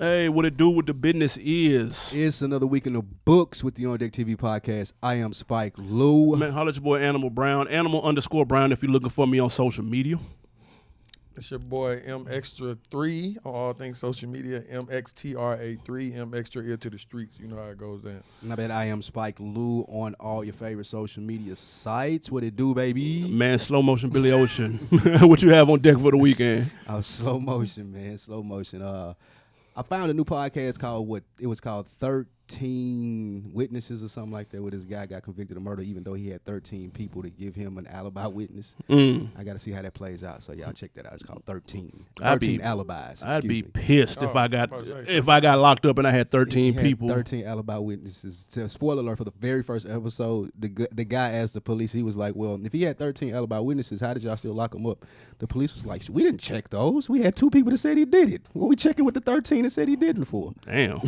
Hey, what it do with the business is? It's another week in the books with the OndeckTV podcast. I am Spike Lou. Man, holla at your boy Animal Brown. Animal_Brown if you're looking for me on social media. It's your boy Mxtra3 on all things social media. MXTRA3. Mxtra ear to the streets. You know how it goes down. And I bet I am Spike Lou on all your favorite social media sites. What it do, baby? Man, slow motion Billy Ocean. What you have on deck for the weekend? Oh, slow motion, man. Slow motion. I found a new podcast called It was called 13 Witnesses or something like that, where this guy got convicted of murder even though he had 13 people to give him an alibi witness. I got to see how that plays out. So y'all check that out. It's called 13 alibis. I'd be pissed if I got locked up and I had 13 people. 13 alibi witnesses. So, spoiler alert for the very first episode, the guy asked the police, he was like, well, if he had 13 alibi witnesses, how did y'all still lock him up? The police was like, we didn't check those. We had 2 people that said he did it. What we checking with the 13 that said he didn't for? Damn.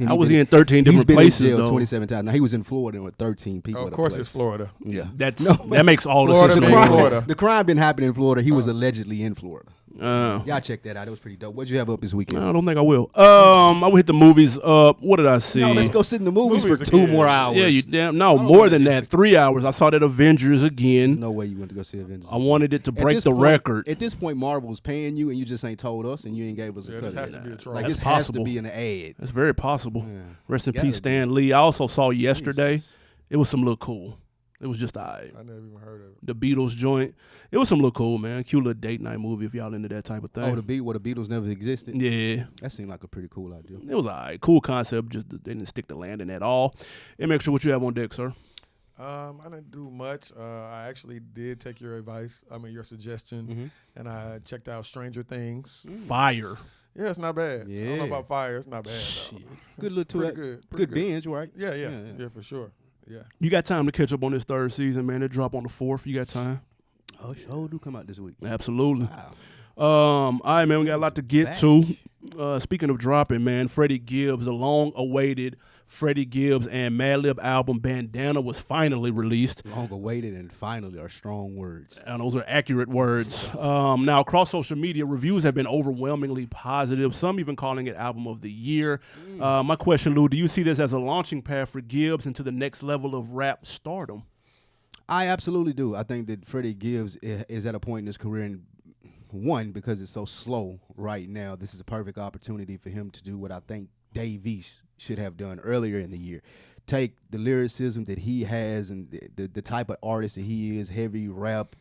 How was he in 13 different places, in jail though? 27 times. Now, he was in Florida with 13 people. Of course, it's Florida. Yeah. That makes all the Florida, sense in the man. world. Florida. The crime didn't happen in Florida. He was allegedly in Florida. Y'all check that out. It was pretty dope. What'd you have up this weekend? I don't think I will. I will hit the movies up. What did I see? No, let's go sit in the movies for 2 more hours. Yeah, more than that. 3 hours. I saw that Avengers again. There's no way you went to go see Avengers. I wanted it to break the record. At this point, Marvel's paying you, and you just ain't told us, and you ain't gave us a cut. This has to be a troll. Like, That's this has possible. to be an ad. That's very possible. Yeah. Rest in peace, Stan Lee. I also saw yesterday. Jesus. It was some little cool. It was just all right. I never even heard of it. The Beatles joint. It was some little cool, man. Cute little date night movie if y'all into that type of thing. Oh, the Beatles never existed? Yeah. That seemed like a pretty cool idea. It was all right. Cool concept. Just they didn't stick the landing at all. And Mxtra, what you have on deck, sir? I didn't do much. I actually did take your your suggestion, and I checked out Stranger Things. Fire. Yeah, it's not bad. Yeah. I don't know about fire. It's not bad. Though. Good little Pretty good binge, right? Yeah, for sure. Yeah. You got time to catch up on this third season, man. It drop on the 4th. You got time? Oh, sure do come out this week. Absolutely. Wow. All right, man. We got a lot to get to. Speaking of dropping, man, Freddie Gibbs, the long-awaited Freddie Gibbs and Madlib album Bandana was finally released. Long-awaited and finally are strong words. And those are accurate words. Now, across social media, reviews have been overwhelmingly positive, some even calling it album of the year. My question, Lou, do you see this as a launching pad for Gibbs into the next level of rap stardom? I absolutely do. I think that Freddie Gibbs is at a point in his career, and one, because it's so slow right now, this is a perfect opportunity for him to do what I think Dave East should have done earlier in the year. Take the lyricism that he has and the type of artist that he is, heavy rap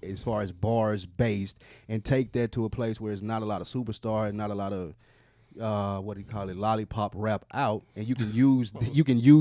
as far as bars based, and take that to a place where it's not a lot of superstar and not a lot of lollipop rap out, and you can use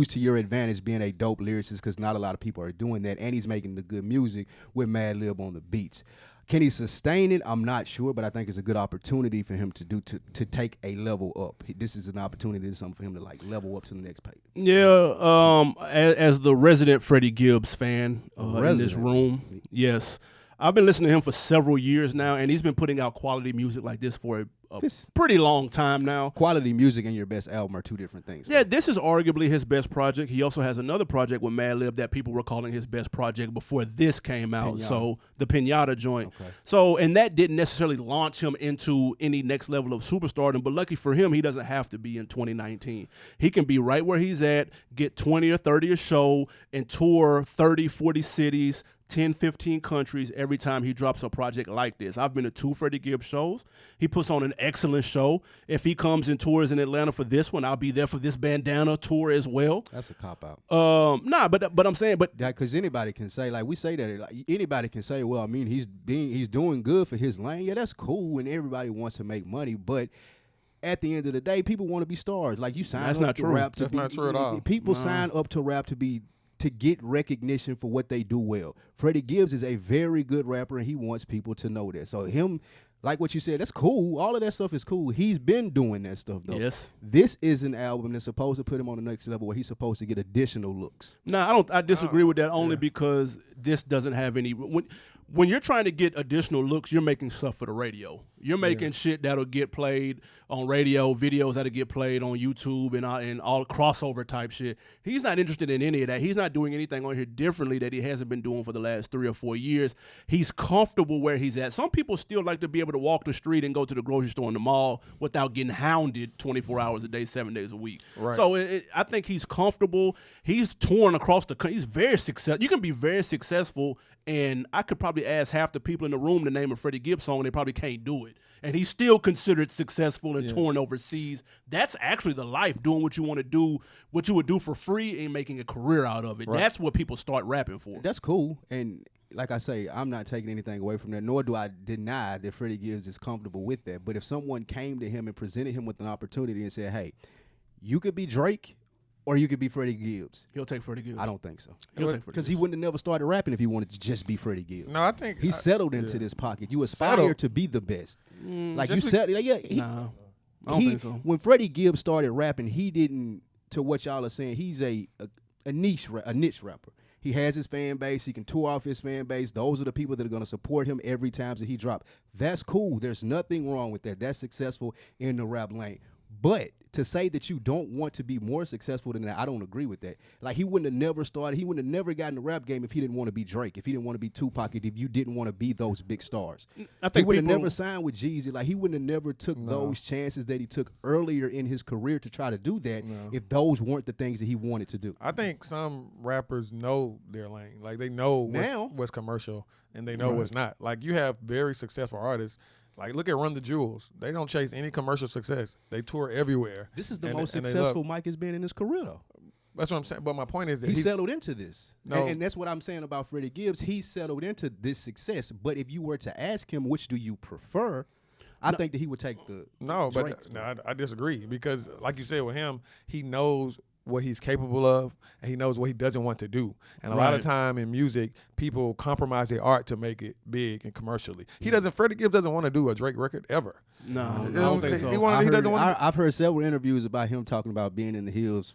to your advantage being a dope lyricist, because not a lot of people are doing that, and he's making the good music with Madlib on the beats. Can he sustain it? I'm not sure, but I think it's a good opportunity for him to take a level up. This is an opportunity, something for him to like level up to the next page. Yeah, as the resident Freddie Gibbs fan in this room, yes. I've been listening to him for several years now, and he's been putting out quality music like this for a pretty long time now. Quality music and your best album are 2 different things. Yeah, this is arguably his best project. He also has another project with Madlib that people were calling his best project before this came out. Pinata. So the Pinata joint. Okay. So, and that didn't necessarily launch him into any next level of superstardom, but lucky for him, he doesn't have to be in 2019. He can be right where he's at, get 20 or 30 a show, and tour 30, 40 cities, 10, 15 countries every time he drops a project like this. I've been to 2 Freddie Gibbs shows. He puts on an excellent show. If he comes and tours in Atlanta for this one, I'll be there for this Bandana tour as well. That's a cop-out. But I'm saying, because anybody can say, like we say that, like anybody can say, well, I mean, he's doing good for his lane. Yeah, that's cool, and everybody wants to make money, but at the end of the day, people want to be stars. Like you sign up to rap to be. That's not true at all. People sign up to rap to get recognition for what they do well. Freddie Gibbs is a very good rapper, and he wants people to know that. So him, like what you said, that's cool. All of that stuff is cool. He's been doing that stuff, though. Yes. This is an album that's supposed to put him on the next level where he's supposed to get additional looks. No, I disagree with that only because this doesn't have any. When you're trying to get additional looks, you're making stuff for the radio. You're making shit that'll get played on radio, videos that'll get played on YouTube, and all crossover type shit. He's not interested in any of that. He's not doing anything on here differently that he hasn't been doing for the last 3 or 4 years. He's comfortable where he's at. Some people still like to be able to walk the street and go to the grocery store in the mall without getting hounded 24 hours a day, 7 days a week. Right. So I think he's comfortable. He's touring across the country. He's very successful. You can be very successful, and I could probably ask half the people in the room to name a Freddie Gibbs song, and they probably can't do it. And he's still considered successful and touring overseas. That's actually the life, doing what you want to do, what you would do for free and making a career out of it. Right. That's what people start rapping for. That's cool. And like I say, I'm not taking anything away from that, nor do I deny that Freddie Gibbs is comfortable with that. But if someone came to him and presented him with an opportunity and said, hey, you could be Drake or you could be Freddie Gibbs, He'll take Freddie Gibbs. I don't think so. He'll take Freddie Because Gibbs. he wouldn't have never started rapping if he wanted to just be Freddie Gibbs. No, I think He settled into this pocket. You aspire Settled. to be the best. Like you just said, Nah, I don't think so. When Freddie Gibbs started rapping, he didn't, to what y'all are saying, he's a niche rapper. He has his fan base. He can tour off his fan base. Those are the people that are going to support him every time that he drops. That's cool. There's nothing wrong with that. That's successful in the rap lane. But to say that you don't want to be more successful than that, I don't agree with that. Like, he wouldn't have never started. He wouldn't have never gotten the rap game if he didn't want to be Drake, if he didn't want to be Tupac, if you didn't want to be those big stars. I think he would have people- never signed with Jeezy. Like, he wouldn't have never took those chances that he took earlier in his career to try to do that if those weren't the things that he wanted to do. I think some rappers know their lane. Like, they know Now. what's commercial and they know what's not. Like, you have very successful artists. Like, look at Run the Jewels. They don't chase any commercial success. They tour everywhere. This is the And- most and they successful love- Mike has been in his career, though. That's what I'm saying. But my point is that He settled into this. No. And that's what I'm saying about Freddie Gibbs. He settled into this success. But if you were to ask him, which do you prefer, I think that he would take the No, Drake. but no, I disagree because, like you said, with him, he knows what he's capable of, and he knows what he doesn't want to do. And a lot of Right. time in music, people compromise their art to make it big and commercially. Freddie Gibbs doesn't want to do a Drake record ever. No, I You know, don't think so. he doesn't want. I've heard several interviews about him talking about being in the hills,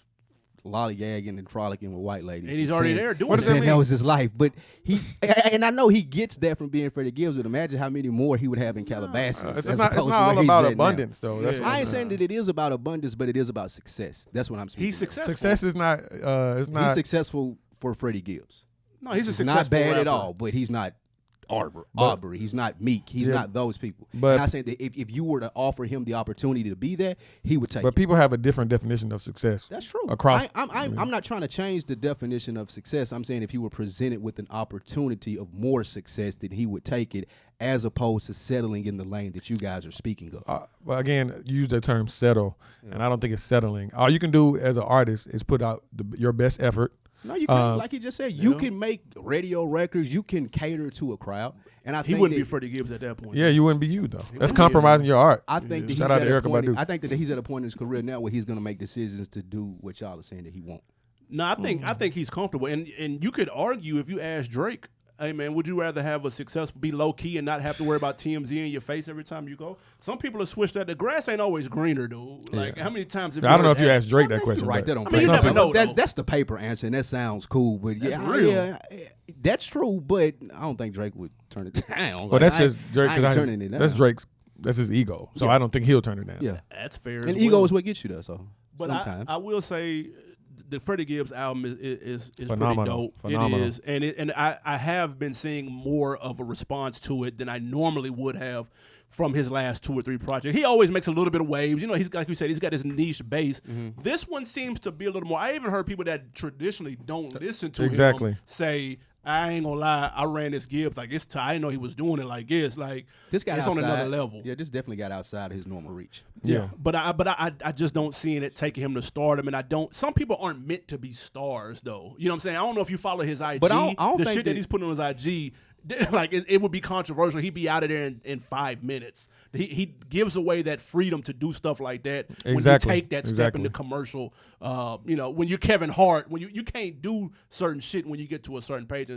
lollygagging and frolicking with white ladies. And he's already there doing What does that Saying mean? that was his life, but he and I know he gets that from being Freddie Gibbs. But imagine how many more he would have in Calabasas. It's as not opposed to all where he's about at now. abundance, though. That's Yeah. what I I'm ain't saying. saying that it is about abundance, but it is about success. That's what I'm speaking. He's of. successful. Success is not. It's He's not. successful for Freddie Gibbs. No, he's a He's successful not bad rapper. at all, but he's not Aubrey. He's not Meek. He's Yeah. not those people. But- And I saying that if you were to offer him the opportunity to be that, he would take But it. people have a different definition of success. That's true. Across, I'm not trying to change the definition of success. I'm saying if he were presented with an opportunity of more success, then he would take it, as opposed to settling in the lane that you guys are speaking of. But again, use the term settle, and I don't think it's settling. All you can do as an artist is put out your best effort. No, you can, like you just said, you can make radio records. You can cater to a crowd, and I He think wouldn't that, be Freddie Gibbs at that point. Yeah, you wouldn't be you though. That's wouldn't be compromising your art. I think that he's Shout out at to a Erykah point. Badu. I think that he's at a point in his career now where he's going to make decisions to do what y'all are saying that he won't. No, I think he's comfortable, and you could argue if you ask Drake, hey man, would you rather have a successful, be low key, and not have to worry about TMZ in your face every time you go? Some people have switched that. The grass ain't always greener, dude. Like how many times? Have I don't know if you heard asked Drake that question. Right, but that don't. I mean, you play. never know, though. That's the paper answer, and that sounds cool. But That's yeah, real. yeah, that's true. But I don't think Drake would turn it down. But Like, that's just Drake. I 'cause ain't turning it down. That's Drake's. That's his ego. So Yeah. I don't think he'll turn it down. Yeah, that's fair. and as ego well. is what gets you there. So But sometimes I will say the Freddie Gibbs album is Phenomenal. pretty dope. It is, and I have been seeing more of a response to it than I normally would have from his last 2 or 3 projects. He always makes a little bit of waves. You know, he's like you said, he's got his niche base. This one seems to be a little more. I even heard people that traditionally don't listen to Exactly. him say, I ain't gonna lie, I ran this Gibbs like it's. I didn't know he was doing it like this. Like this got it's outside, on another level. Yeah, this definitely got outside of his normal reach. Yeah. But I just don't see it taking him to stardom, and I don't. Some people aren't meant to be stars, though. You know what I'm saying? I don't know if you follow his IG. But I don't the think shit that that- he's putting on his IG, like it would be controversial. He'd be out of there in 5 minutes. He gives away that freedom to do stuff like that when Exactly. you take that step Exactly. into commercial. You know, when you're Kevin Hart, when you can't do certain shit when you get to a certain page.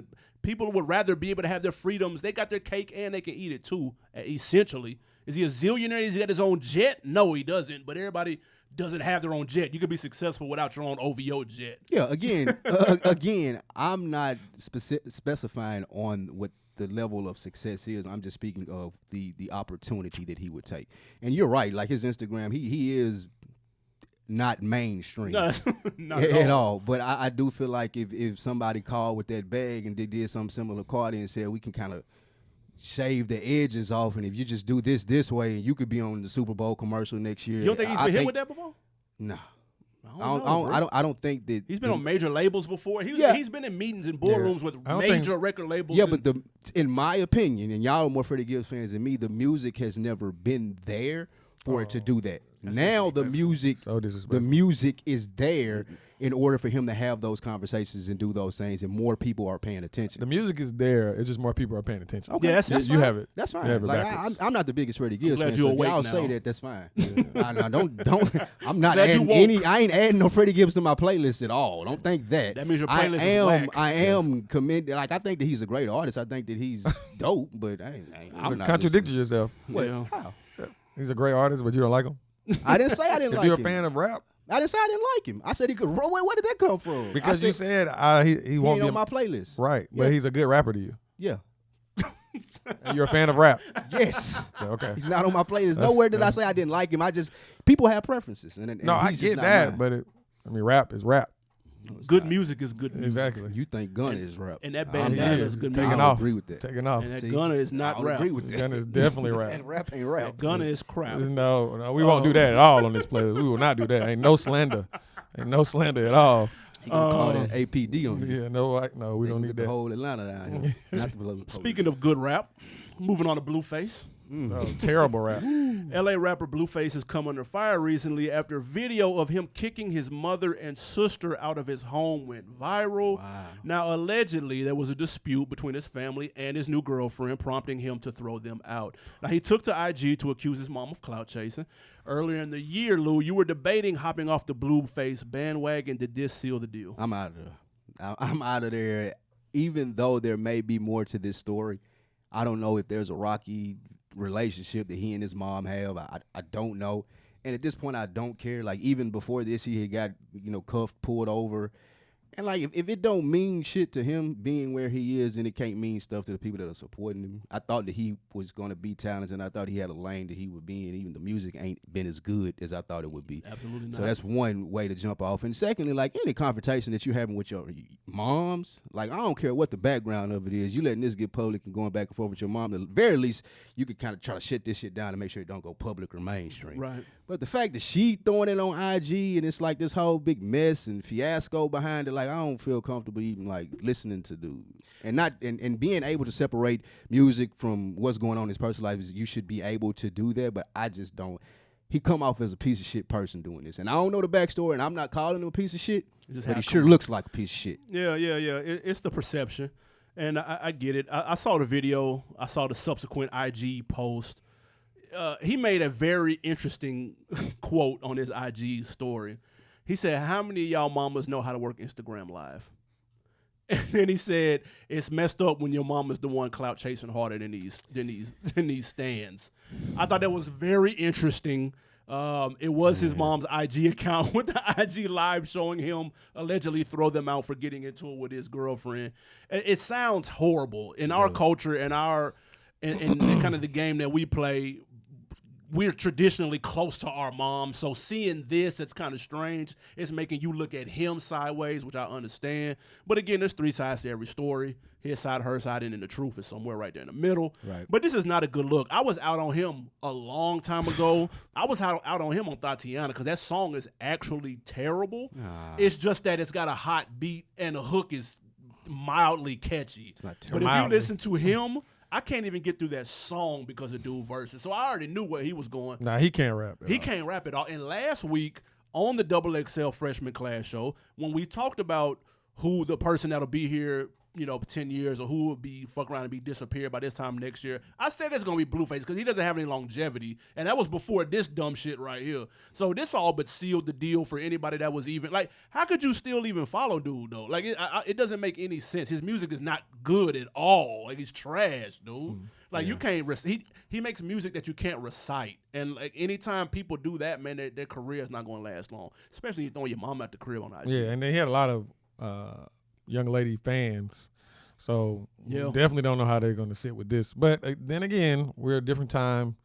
People would rather be able to have their freedoms. They got their cake and they can eat it too. Essentially, is he a zillionaire? Has he got his own jet? No, he doesn't. But everybody doesn't have their own jet. You could be successful without your own OVO jet. Yeah, again, I'm not specifying on what the level of success is. I'm just speaking of the opportunity that he would take. And you're right, like his Instagram, he is not mainstream No, not at all. But I do feel like if somebody called with that bag and they did something similar to Cardi and said we can kind of shave the edges off, and if you just do this way, and you could be on the Super Bowl commercial next year. You don't think he's been hit with that before? No. I don't think that he's been on major labels before. He's been in meetings in boardrooms with major record labels. Yeah, but in my opinion, and y'all are more Freddie Gibbs fans than me, the music has never been there for it to do that. Now the music is there in order for him to have those conversations and do those things, and more people are paying attention. The music is there. It's just more people are paying attention. Okay. Yeah, that's you have it. That's fine. You have it like I'm not the biggest Freddie Gibbs fan. So if y'all say that, that's fine. Don't. I'm not adding any. I ain't adding no Freddie Gibbs to my playlist at all. Don't think that. That means your playlist is whack. I am committed. Like I think that he's a great artist. I think that he's dope. But I'm not contradicting yourself. What? How? He's a great artist, but you don't like him. I didn't say I didn't like him. If you're a fan of rap. I didn't say I didn't like him. I said he could. Where did that come from? Because you said he won't be on my playlist. Right, but he's a good rapper to you. Yeah. And you're a fan of rap. Yes. Okay. He's not on my playlist. Nowhere did I say I didn't like him. People have preferences. And no, I get that, but rap is rap. Good music is good music. Exactly. You think Gunna is rap? And that bandana is good music. Taking off. Agree with that. Taking off. And that Gunna is not rap. Agree with that. Gunna is definitely rap. And rap ain't rap. That Gunna is crap. No, we won't do that at all on this playlist. We will not do that. Ain't no slander. Ain't no slander at all. He gonna call that APD on you. Yeah, no, we don't need that. The whole Atlanta down here. Not the Speaking of good rap, moving on to Blueface. Terrible rap. LA rapper Blueface has come under fire recently after video of him kicking his mother and sister out of his home went viral. Wow. Now, allegedly, there was a dispute between his family and his new girlfriend, prompting him to throw them out. Now, he took to IG to accuse his mom of clout chasing. Earlier in the year, Lou, you were debating hopping off the Blueface bandwagon. Did this seal the deal? I'm out of there. I'm out of there. Even though there may be more to this story, I don't know if there's a rocky relationship that he and his mom have. I don't know. And at this point, I don't care. Like, even before this, he had got, cuffed, pulled over. And, like, if it don't mean shit to him being where he is, then it can't mean stuff to the people that are supporting him. I thought that he was going to be talented, and I thought he had a lane that he would be in. Even the music ain't been as good as I thought it would be. Absolutely not. So that's one way to jump off. And secondly, like, any confrontation that you're having with your moms, like, I don't care what the background of it is. You letting this get public and going back and forth with your mom, at the very least, you could kind of try to shut this shit down and make sure it don't go public or mainstream. Right. But the fact that she throwing it on IG and it's like this whole big mess and fiasco behind it, like, I don't feel comfortable even like listening to dude. And being able to separate music from what's going on in his personal life is you should be able to do that, but I just don't. He come off as a piece of shit person doing this. And I don't know the backstory, and I'm not calling him a piece of shit, but he sure looks like a piece of shit. Yeah. It's the perception. And I get it. I saw the video. I saw the subsequent IG post. He made a very interesting quote on his IG story. He said, "How many of y'all mamas know how to work Instagram Live?" And then he said, "It's messed up when your mama's the one clout chasing harder than these stands." I thought that was very interesting. It was his mom's IG account with the IG Live showing him allegedly throw them out for getting into it with his girlfriend. It sounds horrible in our culture and and kind of the game that we play. We're traditionally close to our mom, so seeing this, it's kind of strange. It's making you look at him sideways, which I understand. But again, there's three sides to every story. His side, her side, and then the truth is somewhere right there in the middle. Right. But this is not a good look. I was out on him a long time ago. I was out on him on Tatiana because that song is actually terrible. It's just that it's got a hot beat and the hook is mildly catchy. It's not terrible. But if you listen to him, I can't even get through that song because of dude verses. So I already knew where he was going. Nah, he can't rap. He can't rap at all. And last week on the XXL freshman class show, when we talked about who the person that'll be here, 10 years or who will be fuck around and be disappeared by this time next year, I said it's going to be Blueface because he doesn't have any longevity. And that was before this dumb shit right here. So this all but sealed the deal for anybody that was even, like, how could you still even follow dude, though? Like, it doesn't make any sense. His music is not good at all. Like, he's trash, dude. Like, you can't, he makes music that you can't recite. And, like, anytime people do that, man, their career is not going to last long. Especially throwing your mom at the crib on IG. Yeah, and then he had a lot of young lady fans. So definitely don't know how they're going to sit with this. But then again, we're a different time,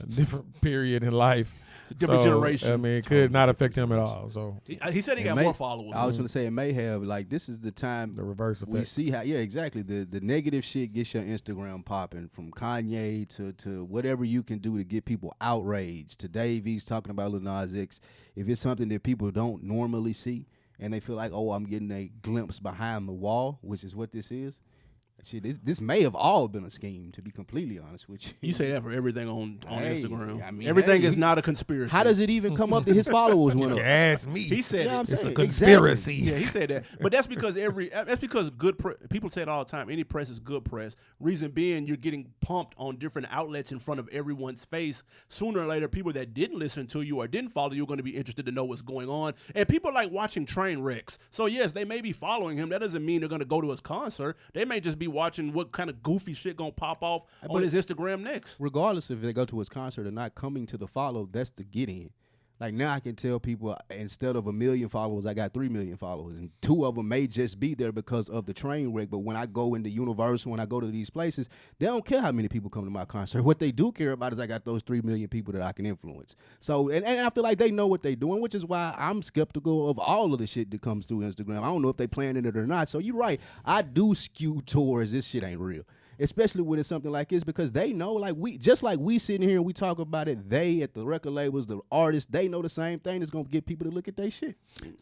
a different period in life. It's a different generation. I mean, it could not affect him at all. So He said he got more followers. I was going to say it may have, like, this is the time the reverse effect. we see how, yeah, exactly. The negative shit gets your Instagram popping, from Kanye to whatever you can do to get people outraged, to Dave East talking about Lil Nas X. If it's something that people don't normally see and they feel like, oh, I'm getting a glimpse behind the wall, which is what this is. Shit, this may have all been a scheme, to be completely honest with you. You say that for everything on Hey, Instagram. I mean, everything hey, is not a conspiracy. How does it even come up that his followers went up? Ask me. He said Yeah, I'm it. It's a saying, conspiracy. Yeah, he said that. But that's because good people say it all the time. Any press is good press. Reason being, you're getting pumped on different outlets in front of everyone's face. Sooner or later, people that didn't listen to you or didn't follow you are going to be interested to know what's going on. And people like watching train wrecks. So yes, they may be following him. That doesn't mean they're going to go to his concert. They may just be watching what kind of goofy shit gonna pop off on his Instagram next. Regardless if they go to his concert or not, coming to the follow, that's the get in. Like, now I can tell people, instead of 1 million followers, I got 3 million followers, and 2 of them may just be there because of the train wreck. But when I go into Universal, when I go to these places, they don't care how many people come to my concert. What they do care about is I got those 3 million people that I can influence. So, and I feel like they know what they're doing, which is why I'm skeptical of all of the shit that comes through Instagram. I don't know if they planning it or not. So you're right. I do skew towards this shit ain't real. Especially when it's something like this, because they know, like, we sitting here and we talk about it, they at the record labels, the artists, they know the same thing that's gonna get people to look at their shit.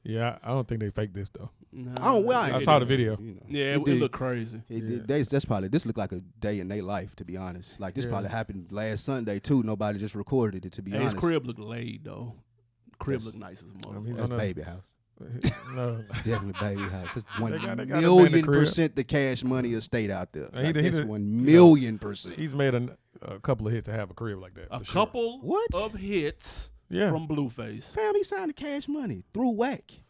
Yeah, I don't think they faked this though. No, I saw the video. You know, Yeah, it looked crazy. That's probably, this looked like a day in their life, to be honest. Like, this probably happened last Sunday too. Nobody just recorded it, to be honest. His crib looked laid though. Crib looked nice as a mother. That's baby house. No, Definitely baby house. That's They got a $1,000,000% the cash money estate out there. He That's did- 1,000,000%. he's made a couple of hits to have a crib like that. A for sure. couple What? of hits Yeah. from Blueface. Family signed the cash money through WAC.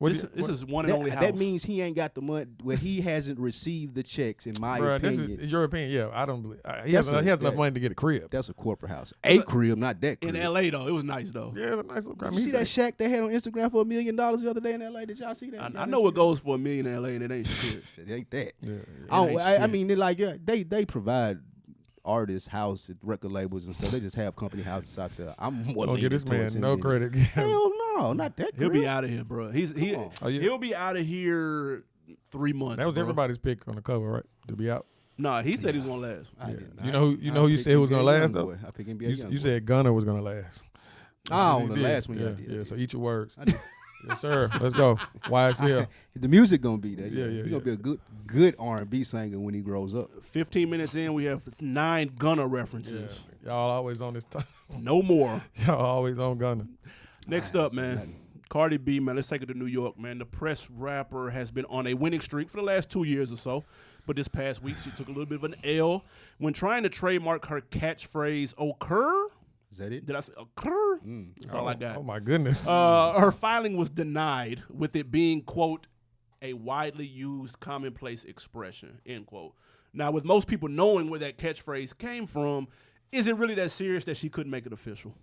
This is one and only house. That means he ain't got the money. Well, he hasn't received the checks, in my Bruh, this opinion. is your opinion. Yeah, I don't believe he has enough money to get a crib. That's a corporate house. A crib, not that crib. in LA though. It was nice though. Yeah, it's a nice little crib. You see that shack they had on Instagram for $1 million the other day in LA? Did y'all see that? I know it goes for $1 million in LA and it ain't shit. It ain't that. Yeah, I mean, they're like, yeah, they provide artists house at record labels and stuff. They just have company houses out there. I'm more don't give this man no credit. Hell no, not that. He'll crib. be out of here, bro. He'll be out of here 3 months. That was bro. everybody's pick on the cover, right? To be out. Nah, he said he was gonna last. I did not. You know who you said was gonna last though. I pick NBA You said Gunner was gonna last. Oh, You the did. last one. Yeah, I did. yeah. So eat your words. I did. Yes, sir. Let's go. YSL. The music gonna be there. Yeah, He's gonna be a good R&B singer when he grows up. 15 minutes in, we have 9 Gunna references. Y'all always on this time. No more. Y'all always on Gunner. Next up, man. Cardi B, man. Let's take it to New York, man. The press rapper has been on a winning streak for the last 2 years or so. But this past week, she took a little bit of an L when trying to trademark her catchphrase, occur. Is that it? Did I say occur? That's all I got. Oh my goodness. Her filing was denied with it being, quote, a widely used commonplace expression, end quote. Now, with most people knowing where that catchphrase came from, is it really that serious that she couldn't make it official?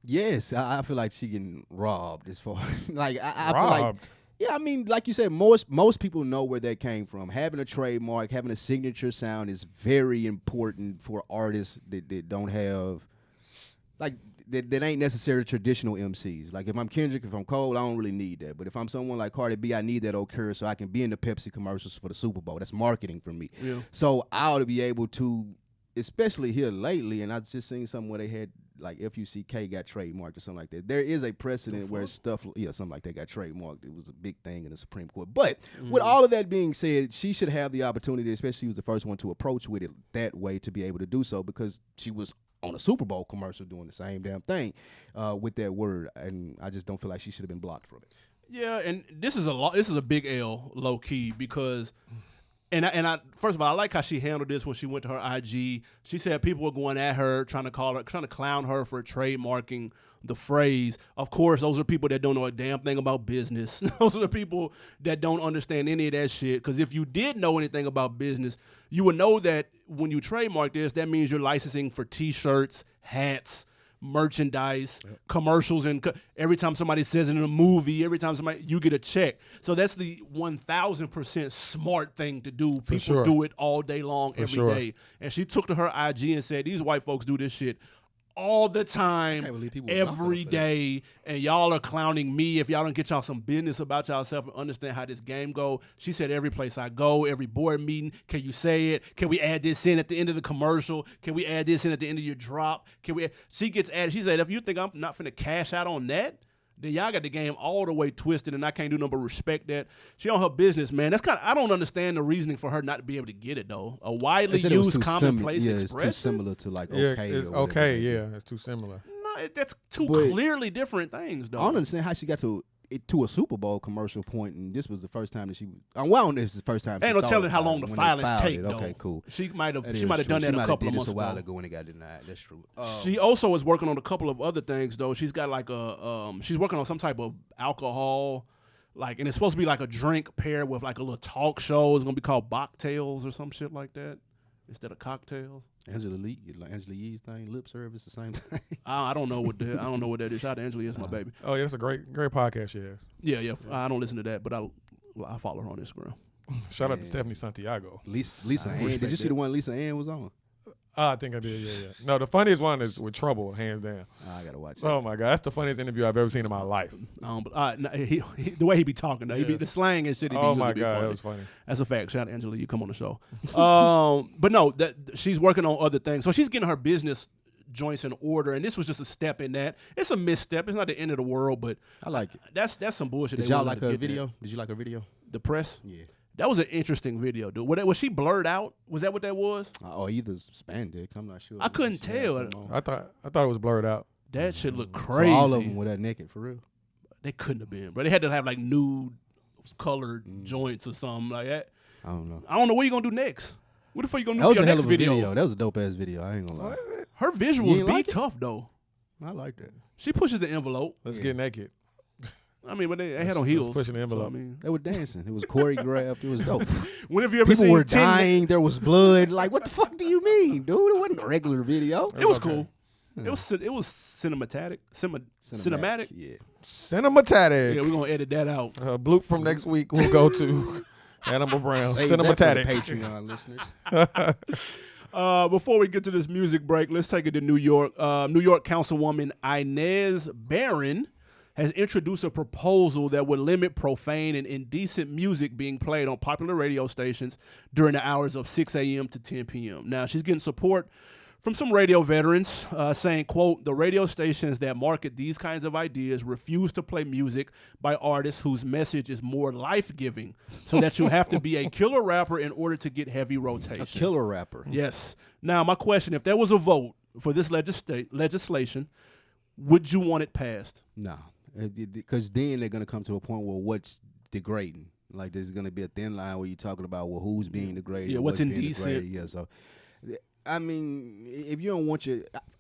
Yes, I feel like she getting robbed as far like I Robbed? feel like, yeah, I mean, like you said, most people know where that came from. Having a trademark, having a signature sound is very important for artists that don't have, like, that ain't necessarily traditional MCs. Like, if I'm Kendrick, if I'm Cole, I don't really need that. But if I'm someone like Cardi B, I need that occur so I can be in the Pepsi commercials for the Super Bowl. That's marketing for me. Yeah. So I ought to be able to, especially here lately, and I just seen something where they had, like, FUCK got trademarked or something like that. There is a precedent where stuff, something like that got trademarked. It was a big thing in the Supreme Court. But with all of that being said, she should have the opportunity, especially she was the first one to approach with it that way, to be able to do so, because she was on a Super Bowl commercial doing the same damn thing with that word. And I just don't feel like she should have been blocked from it. Yeah, and this is a big L, low key, because and I first of all, I like how she handled this when she went to her IG. She said people were going at her, trying to clown her for trademarking the phrase. Of course, those are people that don't know a damn thing about business. Those are the people that don't understand any of that shit. Because if you did know anything about business, you would know that when you trademark this, that means you're licensing for T-shirts, hats, merchandise, commercials, and every time somebody says it in a movie, every time you get a check. So that's the 1,000% smart thing to do. People do it all day long, every day. And she took to her IG and said, these white folks do this shit all the can't time, believe people was every knocking her for that. day, and y'all are clowning me if y'all don't get y'all some business about yourself and understand how this game go. She said every place I go, every board meeting, can you say it? Can we add this in at the end of the commercial? Can we add this in at the end of your drop? She gets added. She said, if you think I'm not finna cash out on that, then y'all got the game all the way twisted, and I can't do nothing but respect that. She on her business, man. That's kind of, I don't understand the reasoning for her not to be able to get it though. A widely They said it was used too commonplace it's expression. too similar to like Yeah, okay. it's or whatever okay. they do. Yeah, it's too similar. No, that's two But- clearly different things though. I don't understand how she got to a Super Bowl commercial point, and this was the first time that she. Well, I don't know if it's the first time. Ain't she no thought telling how about long it the when they filings filed take it. though. Okay, cool. She might have That she is might have true. done She that a might have couple did of this months a while ago. ago when it got denied. That's true. She also is working on a couple of other things though. She's got like she's working on some type of alcohol, like, and it's supposed to be like a drink paired with like a little talk show. It's gonna be called Bachtails or some shit like that instead of cocktails. Angela Yee's thing, lip service, the same thing. I don't know what that is. Shout out to Angela, it's my baby. Oh, yeah, that's a great podcast she has. Yeah. I don't listen to that, but I follow her on Instagram. Shout out to Man. Stephanie Santiago. Lisa Ann. Did respect you see that. the one Lisa Ann was on? I think I did. Yeah. No, the funniest one is with Trouble, hands down. I gotta watch Oh my God, that's the funniest interview I've ever seen in my life. But the way he be talking, though, Yeah. the slang and shit. He be Oh using my be God, funny. that was funny. That's a fact. Shout out to Angela, you come on the show. But no, that she's working on other things. So she's getting her business joints in order, and this was just a step in that. It's a misstep. It's not the end of the world, but I like it. that's some bullshit. Did they y'all wanted like to her get there. video? Did you like her video? The press? Yeah. That was an interesting video, dude. Was she blurred out? Was that what that was? Or either spandex. I'm not sure. I couldn't She had tell. something on. I thought it was blurred out. That shit looked So crazy. all of them were that naked for real. They couldn't have been, but they had to have like nude colored joints or something like that. I don't know. I don't know what you gonna do next. What the fuck you gonna do That was for a your hell next of a video? video. That was a dope ass video. I ain't gonna lie. Her You visuals ain't be like it? tough though. I like that. She pushes the envelope. Let's Yeah. get naked. I mean, but they had on Let's heels. push the So, envelope. I mean, They were dancing. It was choreographed. It was dope. when have you ever People seen were 10 dying. There was blood. Like, what the fuck do you mean, dude? It wasn't a regular video. It was Okay. cool. It was cinematic. Cinematic. Yeah. Cinematic. Yeah, we're gonna edit that out. Bloop from next week will go to Animal Brown. Save that for the Cinematic. Patreon listeners. Before we get to this music break, let's take it to New York. New York Councilwoman Inez Barron has introduced a proposal that would limit profane and indecent music being played on popular radio stations during the hours of 6 a.m. to 10 p.m. Now, she's getting support from some radio veterans saying, quote, the radio stations that market these kinds of ideas refuse to play music by artists whose message is more life-giving, so that you have to be a killer rapper in order to get heavy rotation. A killer rapper. Yes. Now, my question, if there was a vote for this legislation, would you want it passed? No. Because then they're going to come to a point where what's degrading. Like, there's going to be a thin line where you're talking about, well, who's being degraded? Yeah, and what's being indecent. degraded. Yeah, so, I mean, if you don't want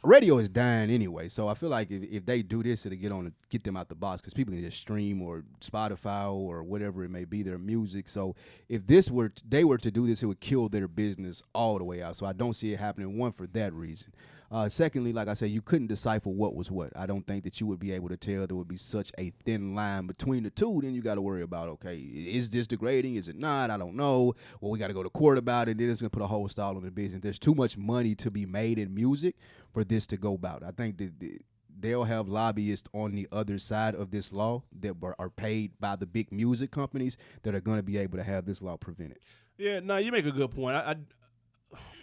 radio is dying anyway. So I feel like if they do this, it'll get them out the box because people can just stream or Spotify or whatever it may be, their music. So if they were to do this, it would kill their business all the way out. So I don't see it happening. One, for that reason. Secondly, like I said, you couldn't decipher what was what. I don't think that you would be able to tell. There would be such a thin line between the two. Then you got to worry about, okay, is this degrading? Is it not? I don't know. Well, we got to go to court about it. Then it's going to put a whole stall on the business. There's too much money to be made in music for this to go about. I think that they'll have lobbyists on the other side of this law that are paid by the big music companies that are going to be able to have this law prevented. Yeah, no, you make a good point.